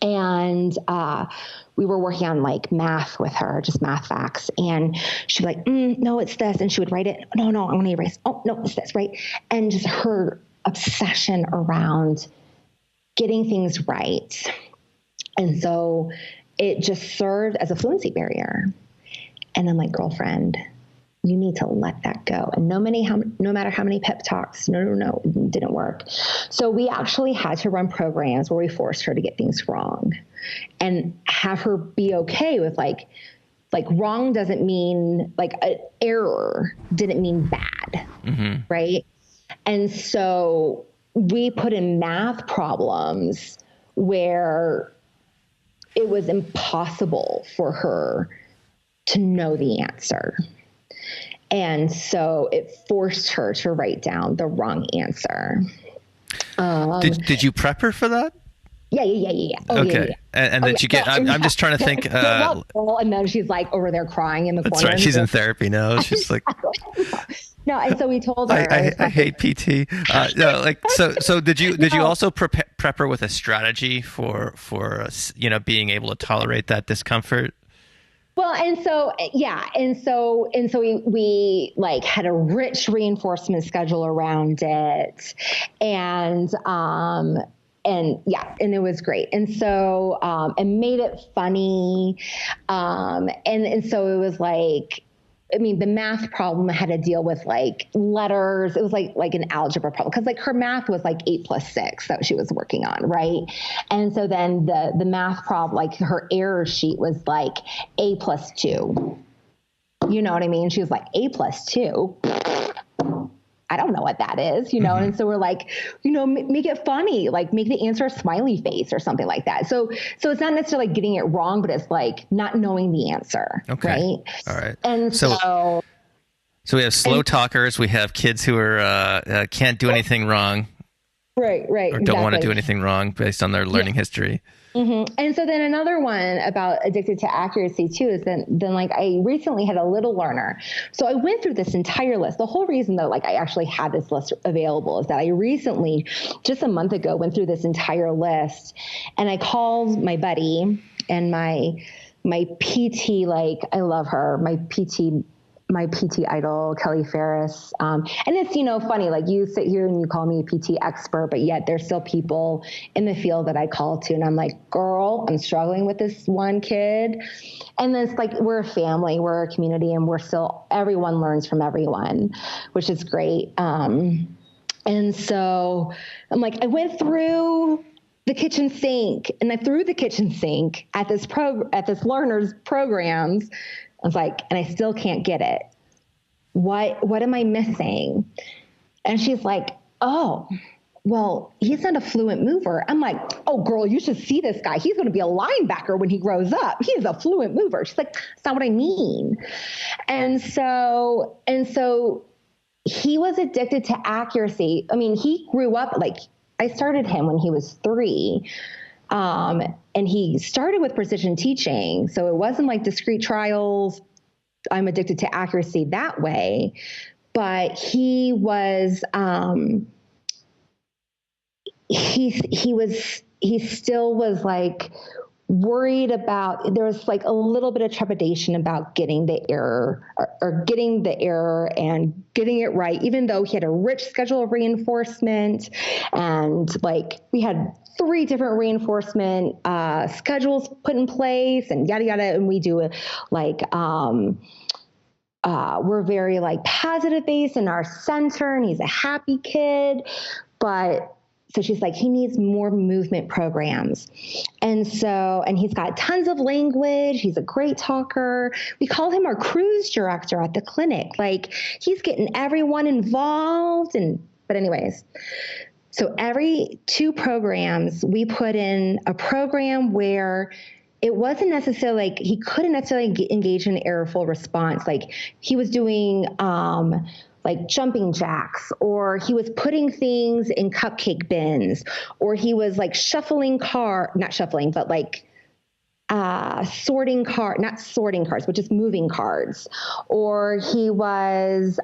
And we were working on like math with her, just math facts. And she'd be like, no, it's this. And she would write it. No, I want to erase. Oh, no, it's this, right? And just her obsession around getting things right. And so it just served as a fluency barrier. And I'm like, girlfriend, you need to let that go. And no matter how many pep talks, no, it didn't work. So we actually had to run programs where we forced her to get things wrong and have her be okay with like wrong doesn't mean like an error didn't mean bad. Mm-hmm. Right. And so we put in math problems where it was impossible for her to know the answer. And so it forced her to write down the wrong answer. Did you prep her for that? Yeah. Oh, okay. Yeah. And then she get, I'm just trying to think. And then she's like over there crying in the corner. That's right. She's in therapy now. She's like. No, and so we told her. I hate PT. So did you also prep her with a strategy for being able to tolerate that discomfort? Well, and so we like had a rich reinforcement schedule around it, and it was great. And so and made it funny, and so it was like. I mean, the math problem had to deal with like letters. It was like an algebra problem because like her math was like 8 + 6 that she was working on, right? And so then the math problem, like her error sheet was like A + 2. You know what I mean? She was like A + 2. I don't know what that is, you know? Mm-hmm. And so we're like, make it funny, like make the answer a smiley face or something like that. So it's not necessarily getting it wrong, but it's like not knowing the answer. Okay. Right. All right. And so we have slow talkers. We have kids who are, can't do anything wrong. Right. Or don't want to do anything wrong based on their learning history. Mm-hmm. And so then another one about addicted to accuracy too is then like I recently had a little learner. So I went through this entire list. The whole reason that like I actually had this list available is that I recently, just a month ago, went through this entire list, and I called my buddy and my PT, like I love her, my PT idol, Kelly Ferris. And it's, funny, like you sit here and you call me a PT expert, but yet there's still people in the field that I call to. And I'm like, girl, I'm struggling with this one kid. And then it's like, we're a family, we're a community, and everyone learns from everyone, which is great. And so I'm like, I went through the kitchen sink and I threw the kitchen sink at this learner's programs. I was like, and I still can't get it. What am I missing? And she's like, oh, well, he's not a fluent mover. I'm like, oh, girl, you should see this guy. He's going to be a linebacker when he grows up. He's a fluent mover. She's like, that's not what I mean. And so he was addicted to accuracy. I mean, he grew up, like I started him when he was 3. And he started with precision teaching. So it wasn't like discrete trials. I'm addicted to accuracy that way, but he was, he still was like worried about, there was like a little bit of trepidation about getting the error or getting the error and getting it right, even though he had a rich schedule of reinforcement, and like we had 3 different reinforcement schedules put in place and yada, yada. And we do like, we're very like positive based in our center, and he's a happy kid, but so she's like, he needs more movement programs. And he's got tons of language. He's a great talker. We call him our cruise director at the clinic. Like he's getting everyone involved. But anyways, so every 2 programs, we put in a program where it wasn't necessarily like he couldn't necessarily engage in an errorful response. Like he was doing like jumping jacks, or he was putting things in cupcake bins, or he was like not shuffling, but like sorting not sorting cards, but just moving cards. Or he was,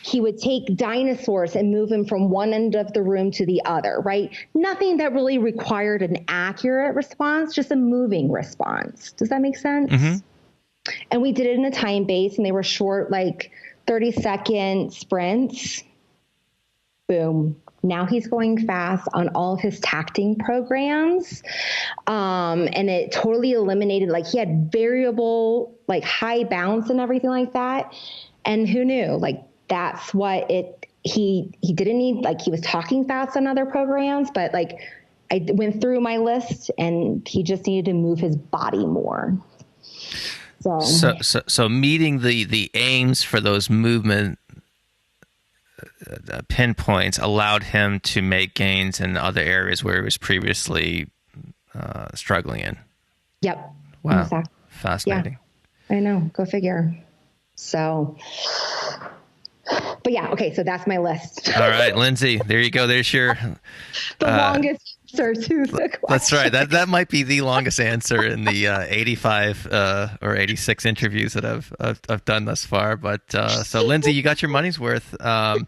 he would take dinosaurs and move them from one end of the room to the other, right? Nothing that really required an accurate response, just a moving response. Does that make sense? Mm-hmm. And we did it in a time base, and they were short, like 30-second sprints. Boom. Now he's going fast on all of his tacting programs. And it totally eliminated, like he had variable, like high bounce and everything like that. And who knew, like that's what he didn't need, like he was talking fast on other programs, but like I went through my list and he just needed to move his body more. So meeting the aims for those movement pinpoints allowed him to make gains in other areas where he was previously struggling in. Yep. Wow. Exactly. Fascinating. Yeah, I know. Go figure. So, but yeah, okay. So that's my list. All right, Lindsay, there you go. There's your the longest answer to the question. That's right. That might be the longest answer in the 85 or 86 interviews that I've done thus far. But so Lindsay, you got your money's worth. So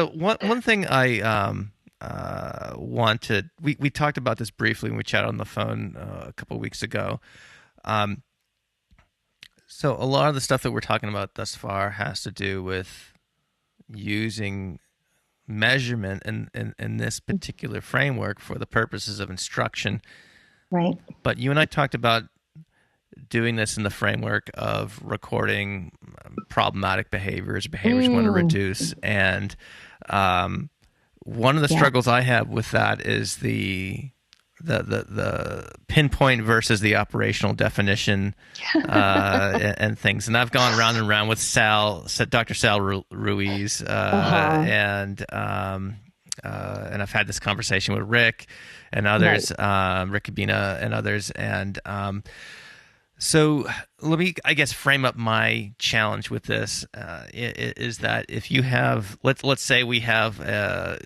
one thing I wanted, we talked about this briefly when we chatted on the phone a couple of weeks ago. So a lot of the stuff that we're talking about thus far has to do with using measurement in this particular framework for the purposes of instruction. Right. But you and I talked about doing this in the framework of recording problematic behaviors you want to reduce. And one of the struggles I have with that is the pinpoint versus the operational definition and things. And I've gone round and round with Dr. Sal Ruiz, and I've had this conversation with Rick and others, Rick Cabina and others. And so let me, I guess, frame up my challenge with this is that if you have, let's say we have a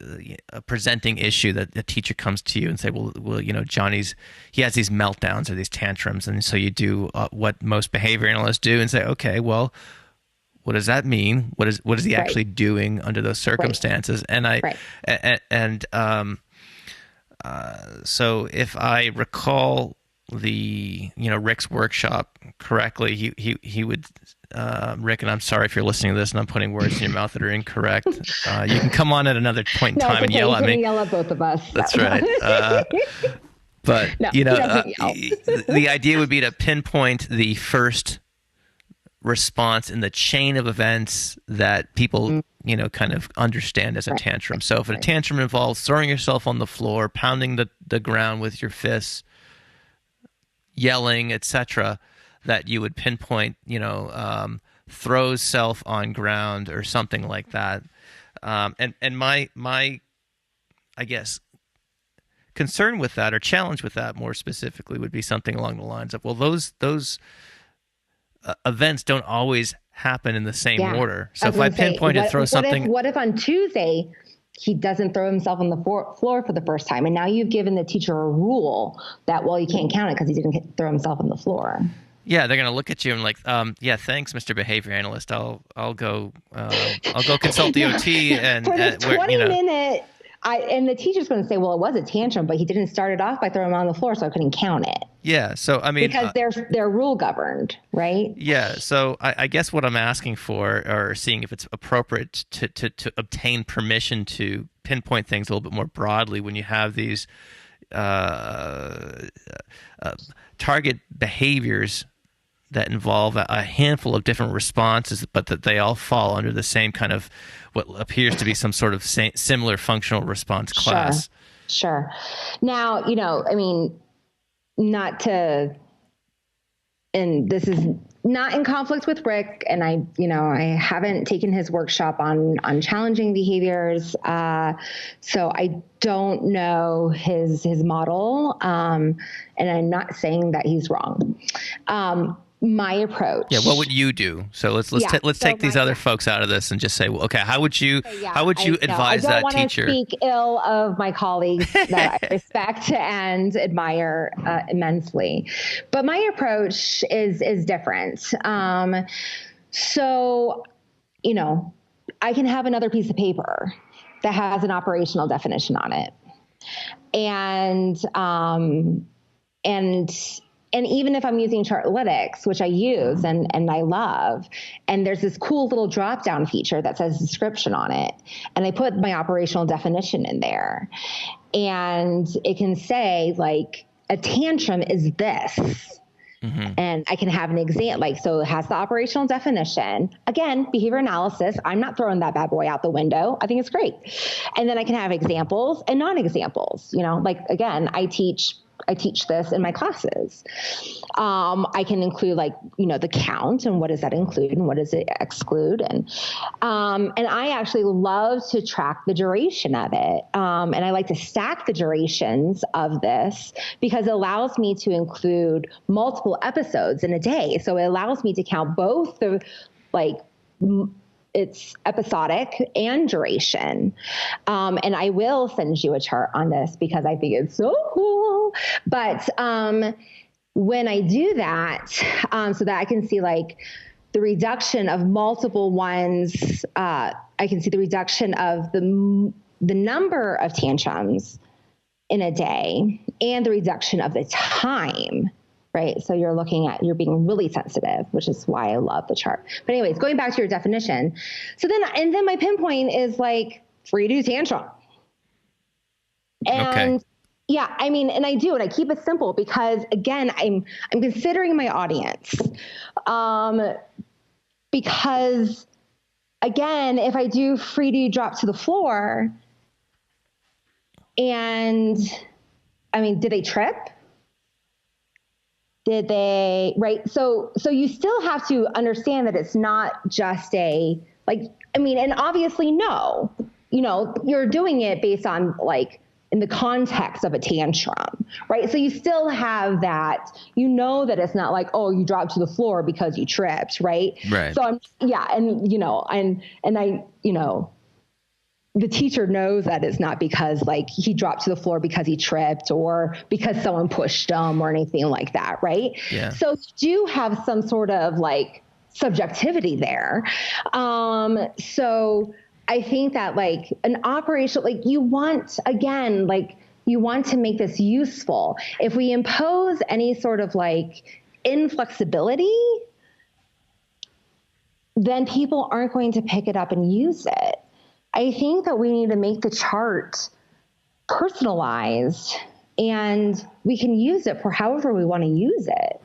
presenting issue that the teacher comes to you and say, well, you know, he has these meltdowns or these tantrums. And so you do what most behavior analysts do and say, okay, well, what does that mean? What is he actually doing under those circumstances? And so if I recall Rick's workshop correctly, he would, Rick, and I'm sorry if you're listening to this and I'm putting words in your mouth that are incorrect. You can come on at another point in time and yell at me. Yell at both of us. That's right. But the idea would be to pinpoint the first response in the chain of events that people, kind of understand as a tantrum. So if a tantrum involves throwing yourself on the floor, pounding the ground with your fists, yelling, etc., that you would pinpoint, throws self on ground or something like that. And my I guess concern with that or challenge with that more specifically would be something along the lines of, well, those events don't always happen in the same order. So if I pinpoint and throw something, what if on Tuesday he doesn't throw himself on the floor for the first time, and now you've given the teacher a rule that, well, you can't count it because he didn't throw himself on the floor. Yeah, they're going to look at you and like, thanks, Mr. Behavior Analyst. I'll go consult the OT and for this 20 minute. And the teacher's going to say, well, it was a tantrum, but he didn't start it off by throwing him on the floor, so I couldn't count it. Yeah, so I mean, because they're rule governed, right? Yeah, so I guess what I'm asking for, or seeing if it's appropriate to obtain permission to pinpoint things a little bit more broadly when you have these target behaviors that involve a handful of different responses, but that they all fall under the same kind of what appears to be some sort of similar functional response class. Sure. Now, I mean, and this is not in conflict with Rick, and I haven't taken his workshop on challenging behaviors, so I don't know his model, and I'm not saying that he's wrong. my approach. Yeah, what would you do? So let's take these other folks out of this and just say, well, okay, how would you advise that teacher? I don't want to speak ill of my colleagues that I respect and admire immensely, but my approach is different. So, I can have another piece of paper that has an operational definition on it, and even if I'm using Chartlytics, which I use and I love, and there's this cool little drop-down feature that says description on it, and I put my operational definition in there, and it can say like a tantrum is this. Mm-hmm. And I can have an example, so it has the operational definition. Again, behavior analysis. I'm not throwing that bad boy out the window. I think it's great. And then I can have examples and non-examples. Again, I teach this in my classes. I can include the count and what does that include and what does it exclude. And I actually love to track the duration of it. And I like to stack the durations of this because it allows me to include multiple episodes in a day. So it allows me to count both the it's episodic and duration. And I will send you a chart on this because I think it's so cool. But when I do that, so that I can see the reduction of multiple ones, I can see the reduction of the number of tantrums in a day and the reduction of the time. Right. So you're being really sensitive, which is why I love the chart. But anyways, going back to your definition. So then my pinpoint is free to tantrum. And okay. Yeah, and I do, and I keep it simple because again, I'm considering my audience. Because again, if I do free to drop to the floor and did they trip? Did they, right? So you still have to understand that it's not just and obviously no, you're doing it based on in the context of a tantrum, right? So you still have that, that it's not oh, you dropped to the floor because you tripped, right? Right. So the teacher knows that it's not because he dropped to the floor because he tripped or because someone pushed him or anything like that. Right. Yeah. So you do have some sort of subjectivity there. So I think that an operational, you want to make this useful. If we impose any sort of inflexibility, then people aren't going to pick it up and use it. I think that we need to make the chart personalized and we can use it for however we want to use it.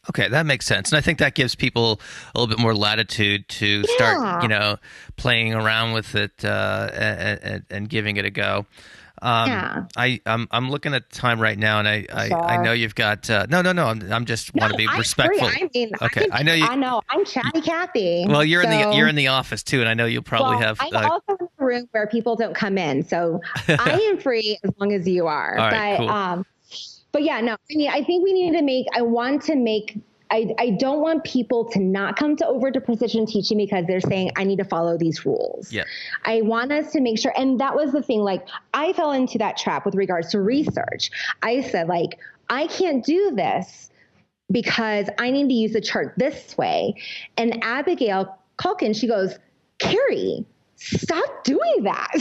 Okay, that makes sense. And I think that gives people a little bit more latitude to start, playing around with it and giving it a go. I'm looking at time right now, and I know you've got no. I'm just want to be respectful. Okay, I know I'm chatty Cathy. Well, you're in the office too, and I know you'll probably have. I'm also in a room where people don't come in, so I am free as long as you are. All right, cool. But yeah, no. I think we need to make. I don't want people to not come over to precision teaching because they're saying, I need to follow these rules. Yeah. I want us to make sure. And that was the thing, I fell into that trap with regards to research. I said, I can't do this because I need to use the chart this way. And Abigail Culkin, she goes, Kerri, stop doing that,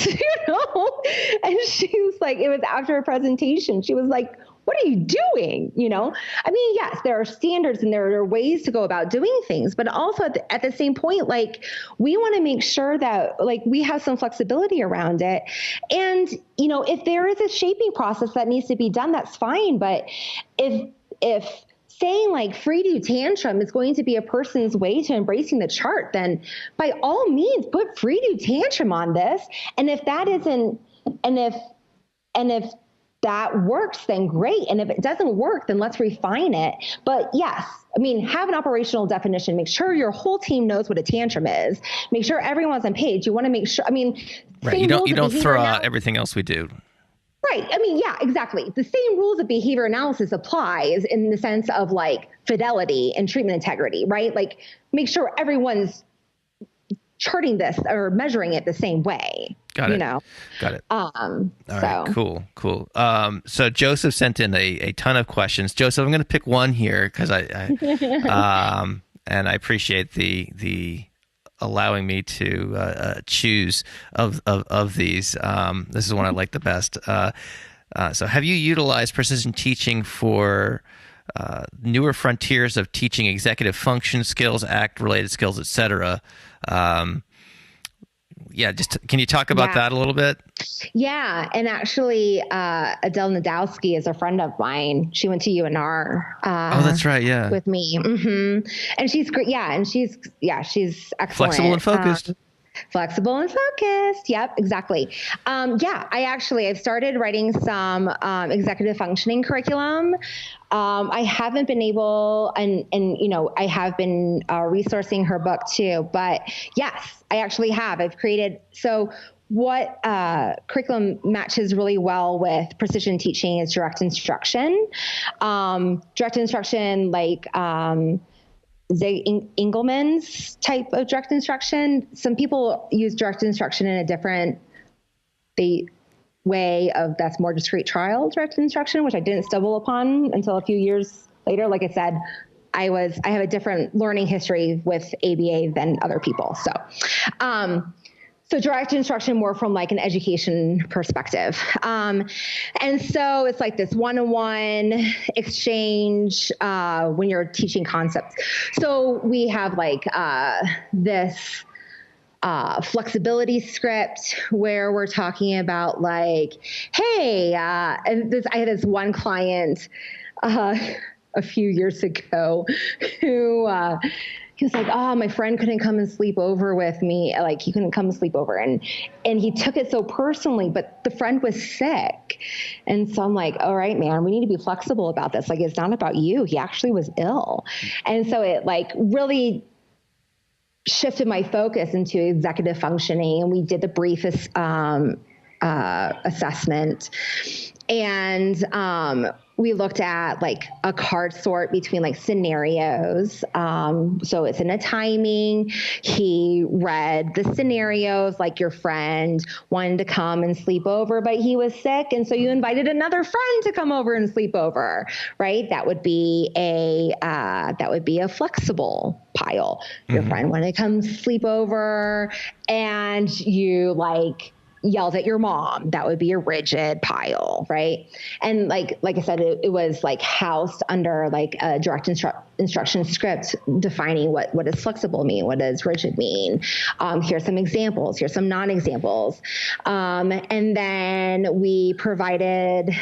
And she was it was after a presentation. She was what are you doing? Yes, there are standards and there are ways to go about doing things, but also at the same point, we want to make sure that we have some flexibility around it. And, if there is a shaping process that needs to be done, that's fine. But if saying free to tantrum is going to be a person's way to embracing the chart, then by all means put free to tantrum on this. And if that isn't, and if that works, then great. And if it doesn't work, then let's refine it. But yes, have an operational definition. Make sure your whole team knows what a tantrum is. Make sure everyone's on page. You want to make sure, right. You don't throw out everything else we do. Right. I mean, yeah, exactly. The same rules of behavior analysis applies in the sense of like fidelity and treatment integrity, right? Like make sure everyone's charting this or measuring it the same way. Got it. You know? Got it. All right, cool. So Joseph sent in a ton of questions. Joseph, I'm going to pick one here because I and I appreciate the allowing me to choose of these. This is one I like the best. So have you utilized precision teaching for newer frontiers of teaching executive function skills, ACT-related skills, etc.? Can you talk about that a little bit? Yeah, and actually, Adele Nadowski is a friend of mine. She went to UNR. Oh, that's right. Yeah, with me. Mm-hmm. And she's great. Yeah, and she's excellent. Flexible and focused. Flexible and focused. Yep, exactly. I've started writing some executive functioning curriculum. I haven't been able, and I have been resourcing her book too. But yes, I actually have. I've created what curriculum matches really well with precision teaching is direct instruction. Direct instruction, like Zig Engelman's type of direct instruction. Some people use direct instruction in a different way of that's more discrete trial direct instruction, which I didn't stumble upon until a few years later. Like I said, I have a different learning history with ABA than other people. So direct instruction more from like an education perspective. And so it's like this one-on-one exchange when you're teaching concepts. So we have like this flexibility script where we're talking about like, hey, I had this one client a few years ago who he was like, oh, my friend couldn't come and sleep over with me. Like he couldn't come and sleep over. And he took it so personally, but the friend was sick. And so I'm like, all right, man, we need to be flexible about this. Like, it's not about you. He actually was ill. And so it like really shifted my focus into executive functioning. And we did the briefest assessment. And we looked at like a card sort between like scenarios. So it's in a timing. He read the scenarios, like your friend wanted to come and sleep over, but he was sick. And so you invited another friend to come over and sleep over, right? That would be a flexible pile. Your friend wanted to come sleep over and you like yelled at your mom. That would be a rigid pile, right? And like I said, it was like housed under like a direct instruction script defining what does flexible mean, what does rigid mean. Here's some examples, here's some non-examples. And then we provided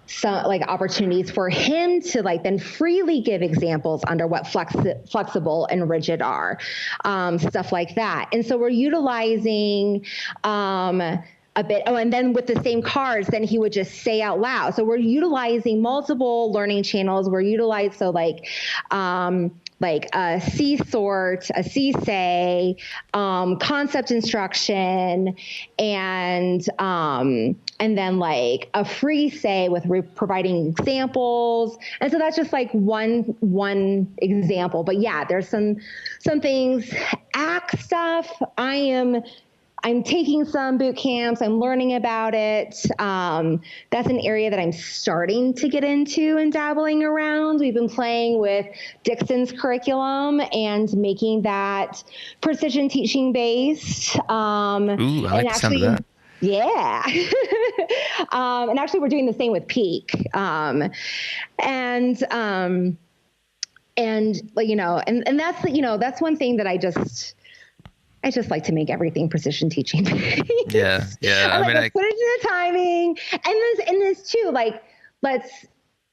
some like opportunities for him to like then freely give examples under what flexible and rigid are, stuff like that. And so we're utilizing a bit. Oh, and then with the same cards, then he would just say out loud. So we're utilizing multiple learning channels. We're utilizing like a C-sort, a C-say, concept instruction, and then like a free say with providing examples. And so that's just like one example. But yeah, there's some things, ACT stuff. I'm taking some boot camps. I'm learning about it. That's an area that I'm starting to get into and dabbling around. We've been playing with Dixon's curriculum and making that precision teaching based. Ooh, I like the sound of that. Yeah. And actually we're doing the same with Peak. And like, and that's one thing that I just like to make everything precision teaching. Yeah. I put it in the timing, and this too. Like,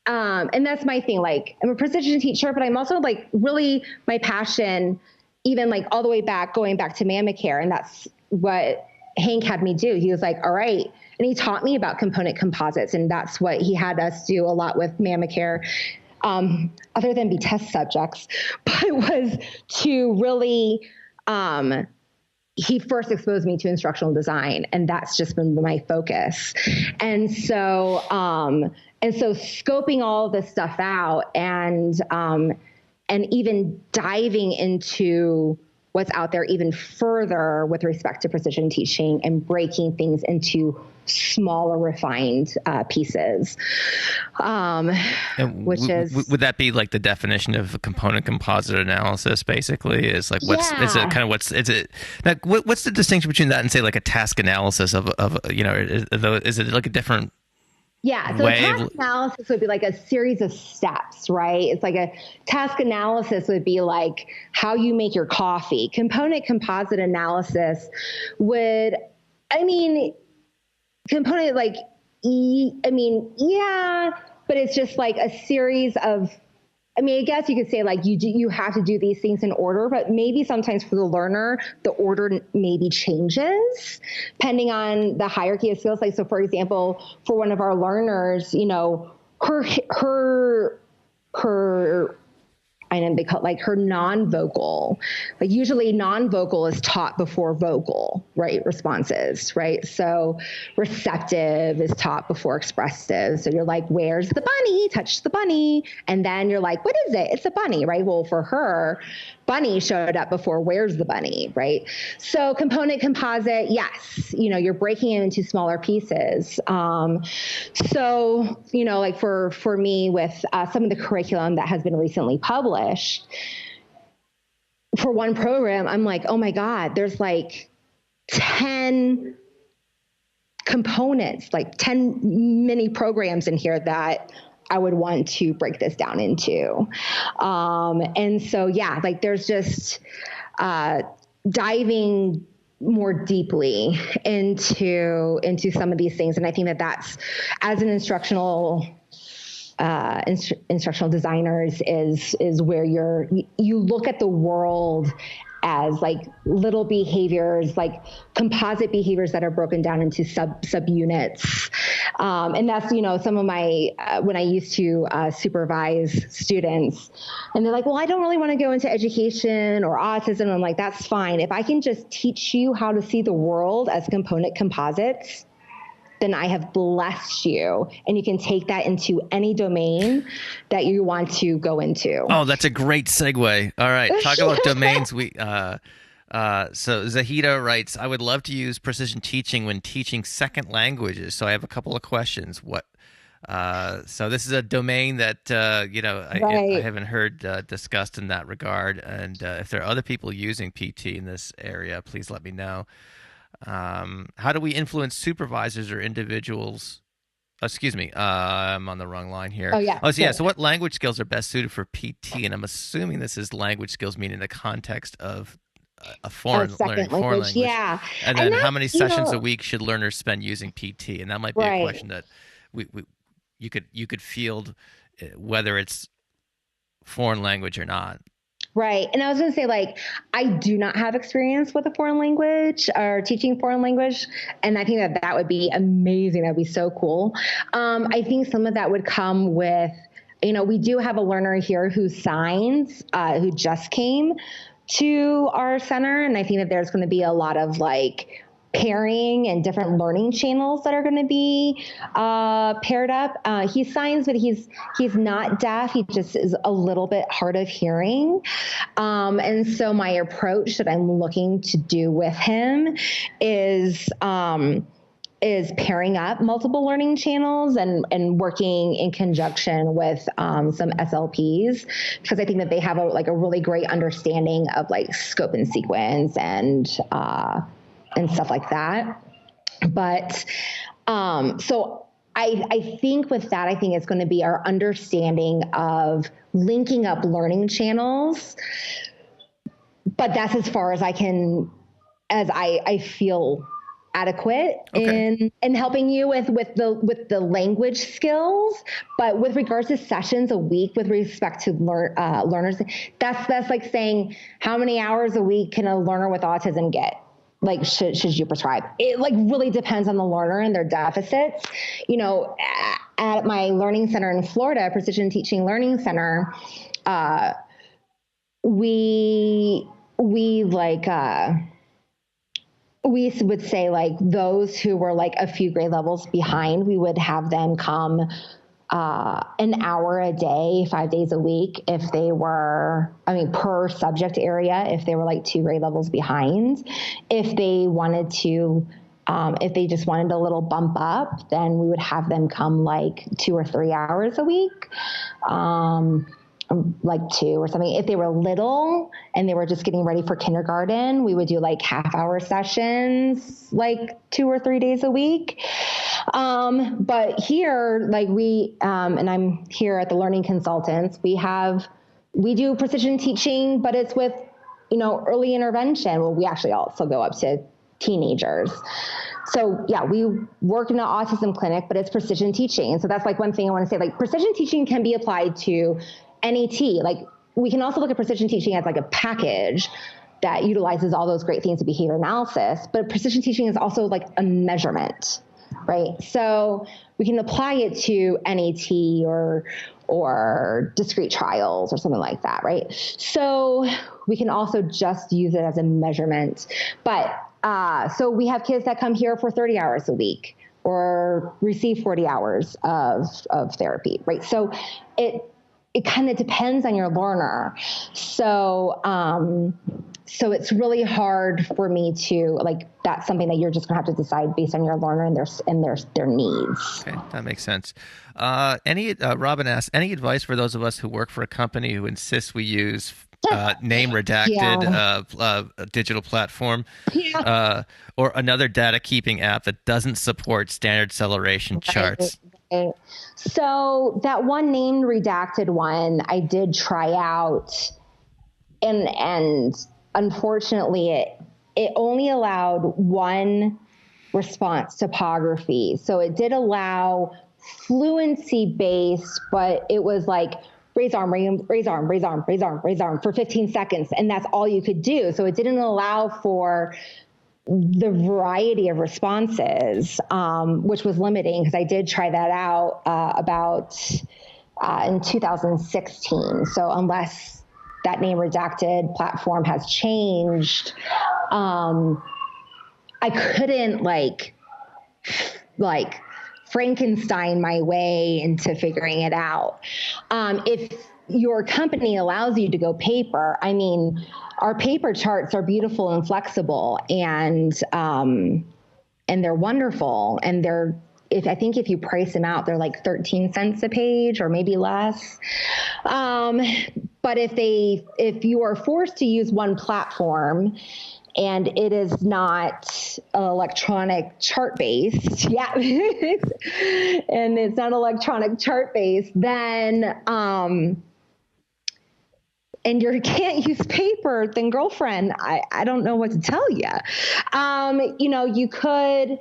and that's my thing. Like, I'm a precision teacher, but I'm also like really my passion, even like all the way back, going back to Mamacare, and that's what Hank had me do. He was like, all right, and he taught me about component composites, and that's what he had us do a lot with Mamacare. Other than be test subjects, but it was to really he first exposed me to instructional design, and that's just been my focus. And so scoping all this stuff out and even diving into what's out there even further with respect to precision teaching and breaking things into smaller, refined pieces. Would that be like the definition of component composite analysis? Basically, is like what's the distinction between that and say like a task analysis of is it like a different? Yeah, so a task analysis would be like a series of steps, right? It's like a task analysis would be like how you make your coffee. Component composite analysis would, component like, yeah, but it's just like a series of, I guess you could say like you have to do these things in order, but maybe sometimes for the learner, the order maybe changes depending on the hierarchy of skills. Like, so for example, for one of our learners, her they call it like her non-vocal, like usually non-vocal is taught before vocal, right? Responses, right? So receptive is taught before expressive. So you're like, where's the bunny? Touch the bunny. And then you're like, what is it? It's a bunny, right? Well, for her, bunny showed up before where's the bunny, right? So component composite, yes, you're breaking it into smaller pieces. Like for me with some of the curriculum that has been recently published, for one program, I'm like, oh my God, there's like 10 components, like 10 mini programs in here that I would want to break this down into. And so, yeah, like there's just diving more deeply into some of these things. And I think that that's, as an instructional designers is where you look at the world as like little behaviors, like composite behaviors that are broken down into subunits. And that's, some of my, when I used to supervise students and they're like, well, I don't really want to go into education or autism. I'm like, that's fine. If I can just teach you how to see the world as component composites, then I have blessed you, and you can take that into any domain that you want to go into. Oh, that's a great segue. All right, talk about domains. So Zahida writes, I would love to use precision teaching when teaching second languages. So I have a couple of questions. So this is a domain that I haven't heard discussed in that regard, and if there are other people using PT in this area, please let me know. How do we influence supervisors or individuals? Excuse me, I'm on the wrong line here. Oh, yeah. So what language skills are best suited for PT? And I'm assuming this is language skills, meaning the conteust of a foreign language. Yeah. And then how many sessions a week should learners spend using PT? And that might be a question that you could field, whether it's foreign language or not. Right. And I was going to say, like, I do not have experience with a foreign language or teaching foreign language. And I think that would be amazing. That'd be so cool. I think some of that would come with, we do have a learner here who signs, who just came to our center. And I think that there's going to be a lot of like pairing and different learning channels that are going to be paired up. He signs, but he's not deaf. He just is a little bit hard of hearing. And so my approach that I'm looking to do with him is pairing up multiple learning channels and working in conjunction with some SLPs, because I think that they have a really great understanding of like scope and sequence and stuff like that. But so I think with that, I think it's going to be our understanding of linking up learning channels. But that's as far as I feel adequate in helping you with the language skills. But with regards to sessions a week with respect to learners, that's like saying how many hours a week can a learner with autism get? Like, should you prescribe? It like really depends on the learner and their deficits. At my learning center in Florida, Precision Teaching Learning Center, we we would say like those who were like a few grade levels behind, we would have them come an hour a day, 5 days a week, if they were, per subject area, if they were like 2 grade levels behind. If they wanted to, if they just wanted a little bump up, then we would have them come like 2 or 3 hours a week. Like 2 or something. If they were little and they were just getting ready for kindergarten, we would do like half-hour sessions, like 2 or 3 days a week. But here, like and I'm here at the Learning Consultants, we do precision teaching, but it's with, early intervention. Well, we actually also go up to teenagers. So yeah, we work in an autism clinic, but it's precision teaching. And so that's like one thing I want to say, like precision teaching can be applied to NET. Like we can also look at precision teaching as like a package that utilizes all those great things of behavior analysis, but precision teaching is also like a measurement, right? So we can apply it to NET or discrete trials or something like that, right? So we can also just use it as a measurement. But so we have kids that come here for 30 hours a week or receive 40 hours of therapy, right? So it kind of depends on your learner. So it's really hard for me to that's something that you're just gonna have to decide based on your learner and their needs. Okay, that makes sense. Robin asks, any advice for those of us who work for a company who insists we use name redacted digital platform or another data keeping app that doesn't support standard acceleration charts? Right. So that one named redacted one I did try out, and unfortunately it only allowed one response topography. So it did allow fluency based, but it was like raise arm, raise arm, raise arm, raise arm, raise arm for 15 seconds. And that's all you could do. So it didn't allow for the variety of responses, which was limiting because I did try that out in 2016. So unless that name redacted platform has changed, I couldn't like Frankenstein my way into figuring it out. If your company allows you to go paper, our paper charts are beautiful and flexible, and they're wonderful, and if you price them out, they're like 13 cents a page or maybe less. But if you are forced to use one platform and it is not electronic chart based, and it's not electronic chart based, then and you can't use paper, then girlfriend, I don't know what to tell you. You could,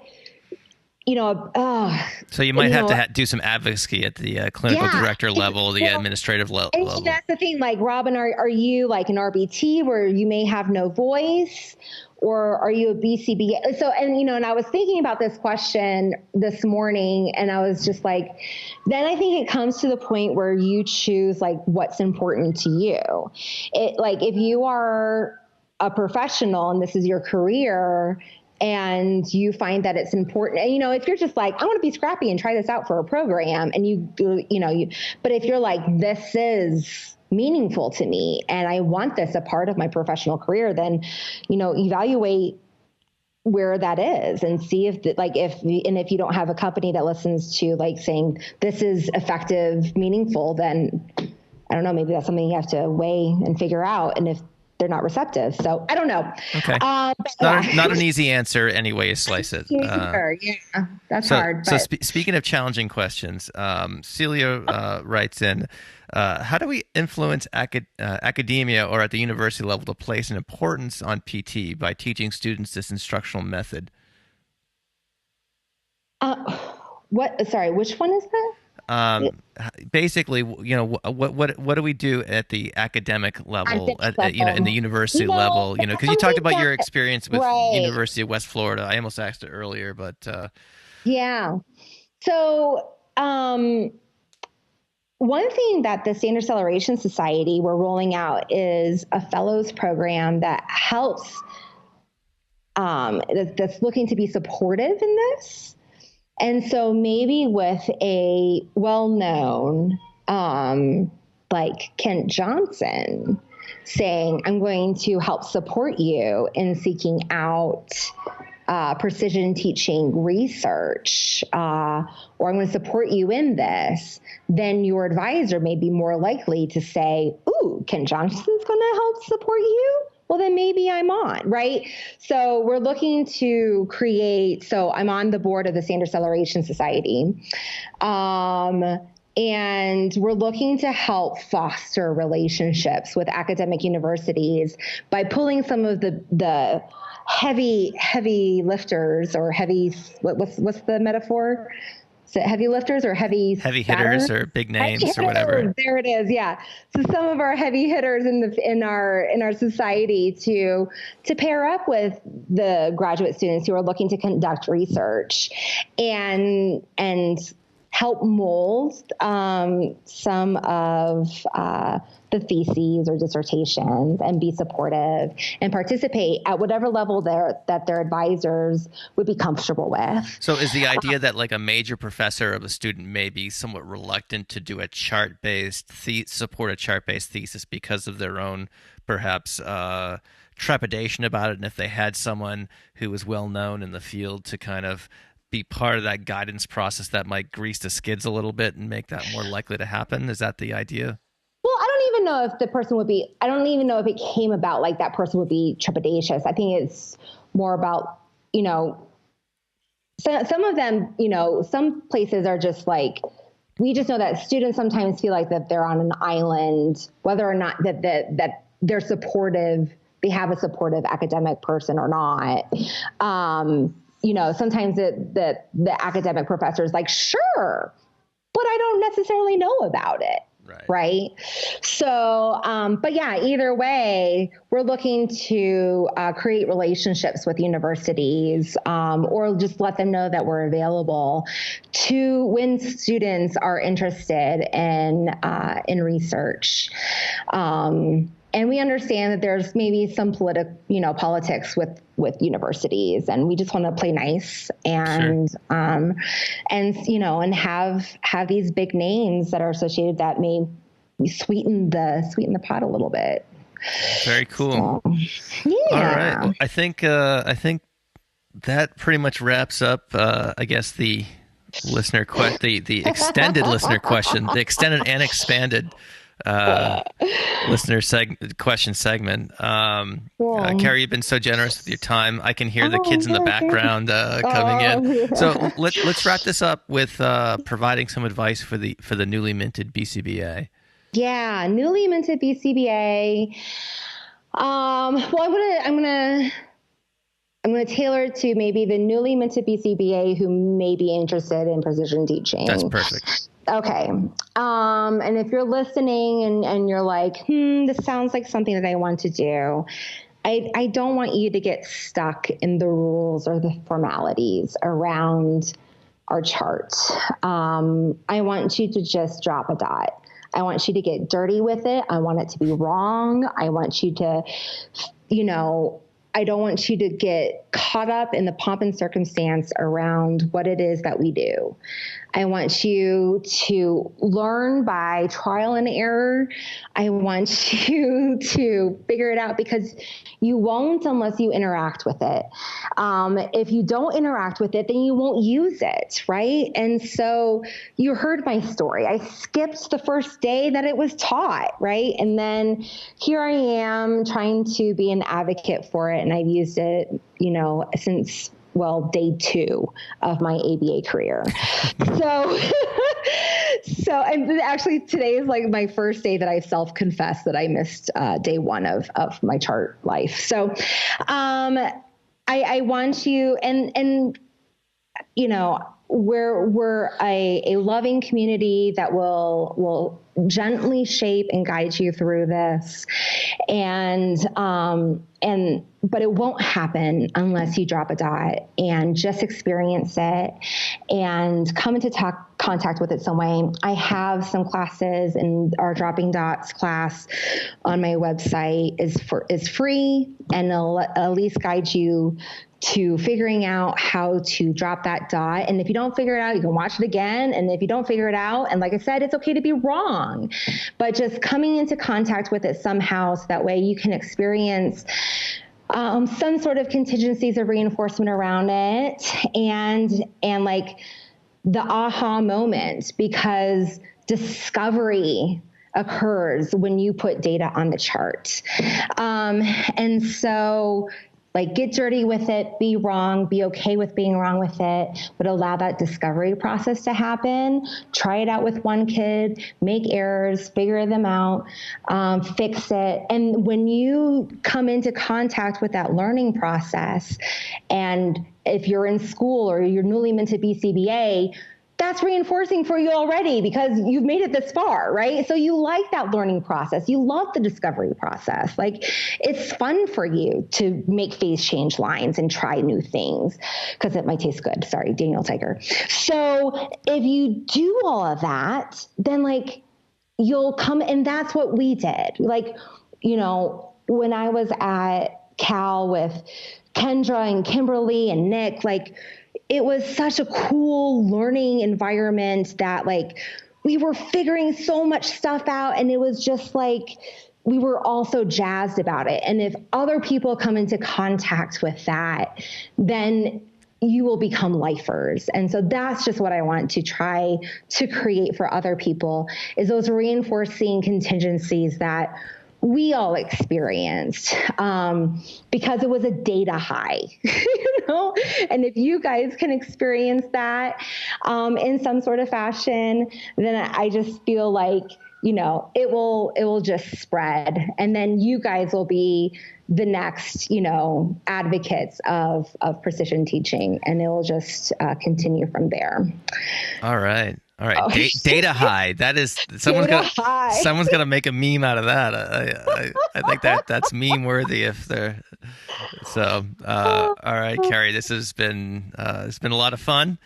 so you might have to do some advocacy at the clinical director level, the administrative level. And that's the thing, like, Robin, are you like an RBT where you may have no voice, or are you a BCBA? So, and I was thinking about this question this morning, and I was just like, then I think it comes to the point where you choose like what's important to you. If you are a professional and this is your career, and you find that it's important, and, if you're just like, I want to be scrappy and try this out for a program, and but if you're like, this is meaningful to me and I want this a part of my professional career, then, evaluate where that is and see if you don't have a company that listens to like saying this is effective, meaningful, then I don't know, maybe that's something you have to weigh and figure out. And if they're not receptive. So I don't know. Okay. Not an easy answer anyway you slice it. That's hard. So speaking of challenging questions, Celia writes in, how do we influence academia or at the university level to place an importance on PT by teaching students this instructional method? Which one is that? Basically, what do we do at the academic level, in the university level, because you talked about your experience with University of West Florida. I almost asked it earlier, but yeah. So one thing that the Standard Acceleration Society we're rolling out is a fellows program that helps that's looking to be supportive in this. And so maybe with a well-known, like Kent Johnson saying, I'm going to help support you in seeking out precision teaching research, or I'm going to support you in this, then your advisor may be more likely to say, ooh, Kent Johnson's going to help support you? Well, then maybe I'm on, right? So we're looking to create, so I'm on the board of the Standard Acceleration Society. And we're looking to help foster relationships with academic universities by pulling some of the heavy lifters, or what's the metaphor? Is it heavy lifters or heavy hitters or big names or whatever? There it is. Yeah. So some of our heavy hitters in our society to pair up with the graduate students who are looking to conduct research and help mold some of the theses or dissertations, and be supportive and participate at whatever level that their advisors would be comfortable with. So is the idea that like a major professor of a student may be somewhat reluctant to do a support a chart-based thesis because of their own perhaps trepidation about it, and if they had someone who was well known in the field to kind of be part of that guidance process, that might grease the skids a little bit and make that more likely to happen? Is that the idea? Well, I don't even know if the person would be, I don't even know if it came about like that person would be trepidatious. I think it's more about, so some of them, some places are just like, we just know that students sometimes feel like that they're on an island, whether or not that they're supportive, they have a supportive academic person or not. Sometimes the academic professor is like, sure, but I don't necessarily know about it. Right. So, but yeah, either way, we're looking to create relationships with universities, or just let them know that we're available to when students are interested in research. And we understand that there's maybe some politics with universities, and we just want to play nice and sure. And have these big names that are associated that may sweeten the pot a little bit. Very cool. So, yeah. All right. Well, I think that pretty much wraps up. I guess the listener the extended listener question, the extended and expanded listener question segment. Kerri, you've been so generous with your time. I can hear the kids in the background coming in. So let's wrap this up with providing some advice for the newly minted BCBA. Yeah, newly minted BCBA. Well, I'm gonna tailor it to maybe the newly minted BCBA who may be interested in precision teaching. That's perfect. Okay. And if you're listening and you're like, this sounds like something that I want to do, I don't want you to get stuck in the rules or the formalities around our chart. I want you to just drop a dot. I want you to get dirty with it. I want it to be wrong. I want you to, I don't want you to get caught up in the pomp and circumstance around what it is that we do. I want you to learn by trial and error. I want you to figure it out, because you won't unless you interact with it. If you don't interact with it, then you won't use it, right? And so you heard my story. I skipped the first day that it was taught, right? And then here I am trying to be an advocate for it, and I've used it, since day 2 of my ABA career. So, and actually today is like my first day that I self-confessed that I missed day 1 of my chart life. So, I want you, and we're a loving community that will gently shape and guide you through this. But it won't happen unless you drop a dot and just experience it and come into contact with it some way. I have some classes, and our Dropping Dots class on my website is free, and it'll at least guide you to figuring out how to drop that dot. And if you don't figure it out, you can watch it again. And if you don't figure it out, and like I said, it's okay to be wrong, but just coming into contact with it somehow, so that way you can experience some sort of contingencies of reinforcement around it, and like the aha moment, because discovery occurs when you put data on the chart. And so, like, get dirty with it, be wrong, be okay with being wrong with it, but allow that discovery process to happen. Try it out with one kid, make errors, figure them out, fix it. And when you come into contact with that learning process, and if you're in school or you're newly minted BCBA, that's reinforcing for you already, because you've made it this far, right? So you like that learning process. You love the discovery process. Like, it's fun for you to make phase change lines and try new things because it might taste good. Sorry, Daniel Tiger. So if you do all of that, then like you'll come, and that's what we did. Like, you know, when I was at Cal with Kendra and Kimberly and Nick, like, it was such a cool learning environment that like we were figuring so much stuff out, and it was just like we were all so jazzed about it. And if other people come into contact with that, then you will become lifers. And so that's just what I want to try to create for other people, is those reinforcing contingencies that we all experienced, because it was a data high, you know? And if you guys can experience that in some sort of fashion, then I just feel like, you know, it will just spread. And then you guys will be the next, you know, advocates of precision teaching, and it will just continue from there. All right. All right, oh, data high. That is someone's gonna make a meme out of that. I think that's meme worthy if they're so. All right, Kerri, this has been it's been a lot of fun,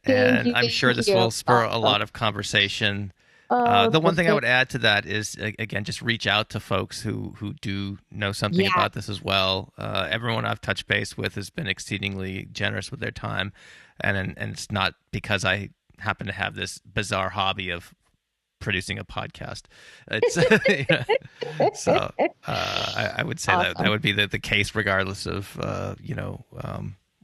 and I'm sure this will spur a lot of conversation. The one thing I would add to that is, again, just reach out to folks who do know something about this as well. Everyone I've touched base with has been exceedingly generous with their time, and it's not because I happen to have this bizarre hobby of producing a podcast. It's, so I would say awesome. that would be the case regardless of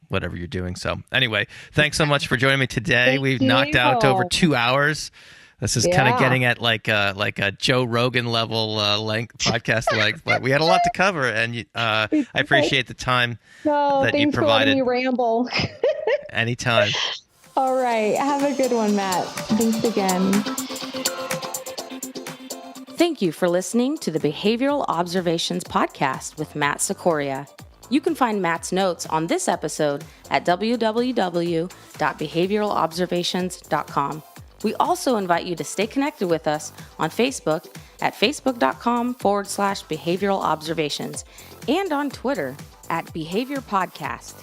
whatever you're doing. So anyway, thanks so much for joining me today. We've knocked out over 2 hours. This is kind of getting at like a Joe Rogan level length, podcast length, but we had a lot to cover, and I appreciate the time that you provided. Thanks for letting me ramble. Anytime. All right. Have a good one, Matt. Thanks again. Thank you for listening to the Behavioral Observations Podcast with Matt Sikoria. You can find Matt's notes on this episode at www.behavioralobservations.com. We also invite you to stay connected with us on Facebook at facebook.com/behavioral observations and on Twitter at Behavior Podcast.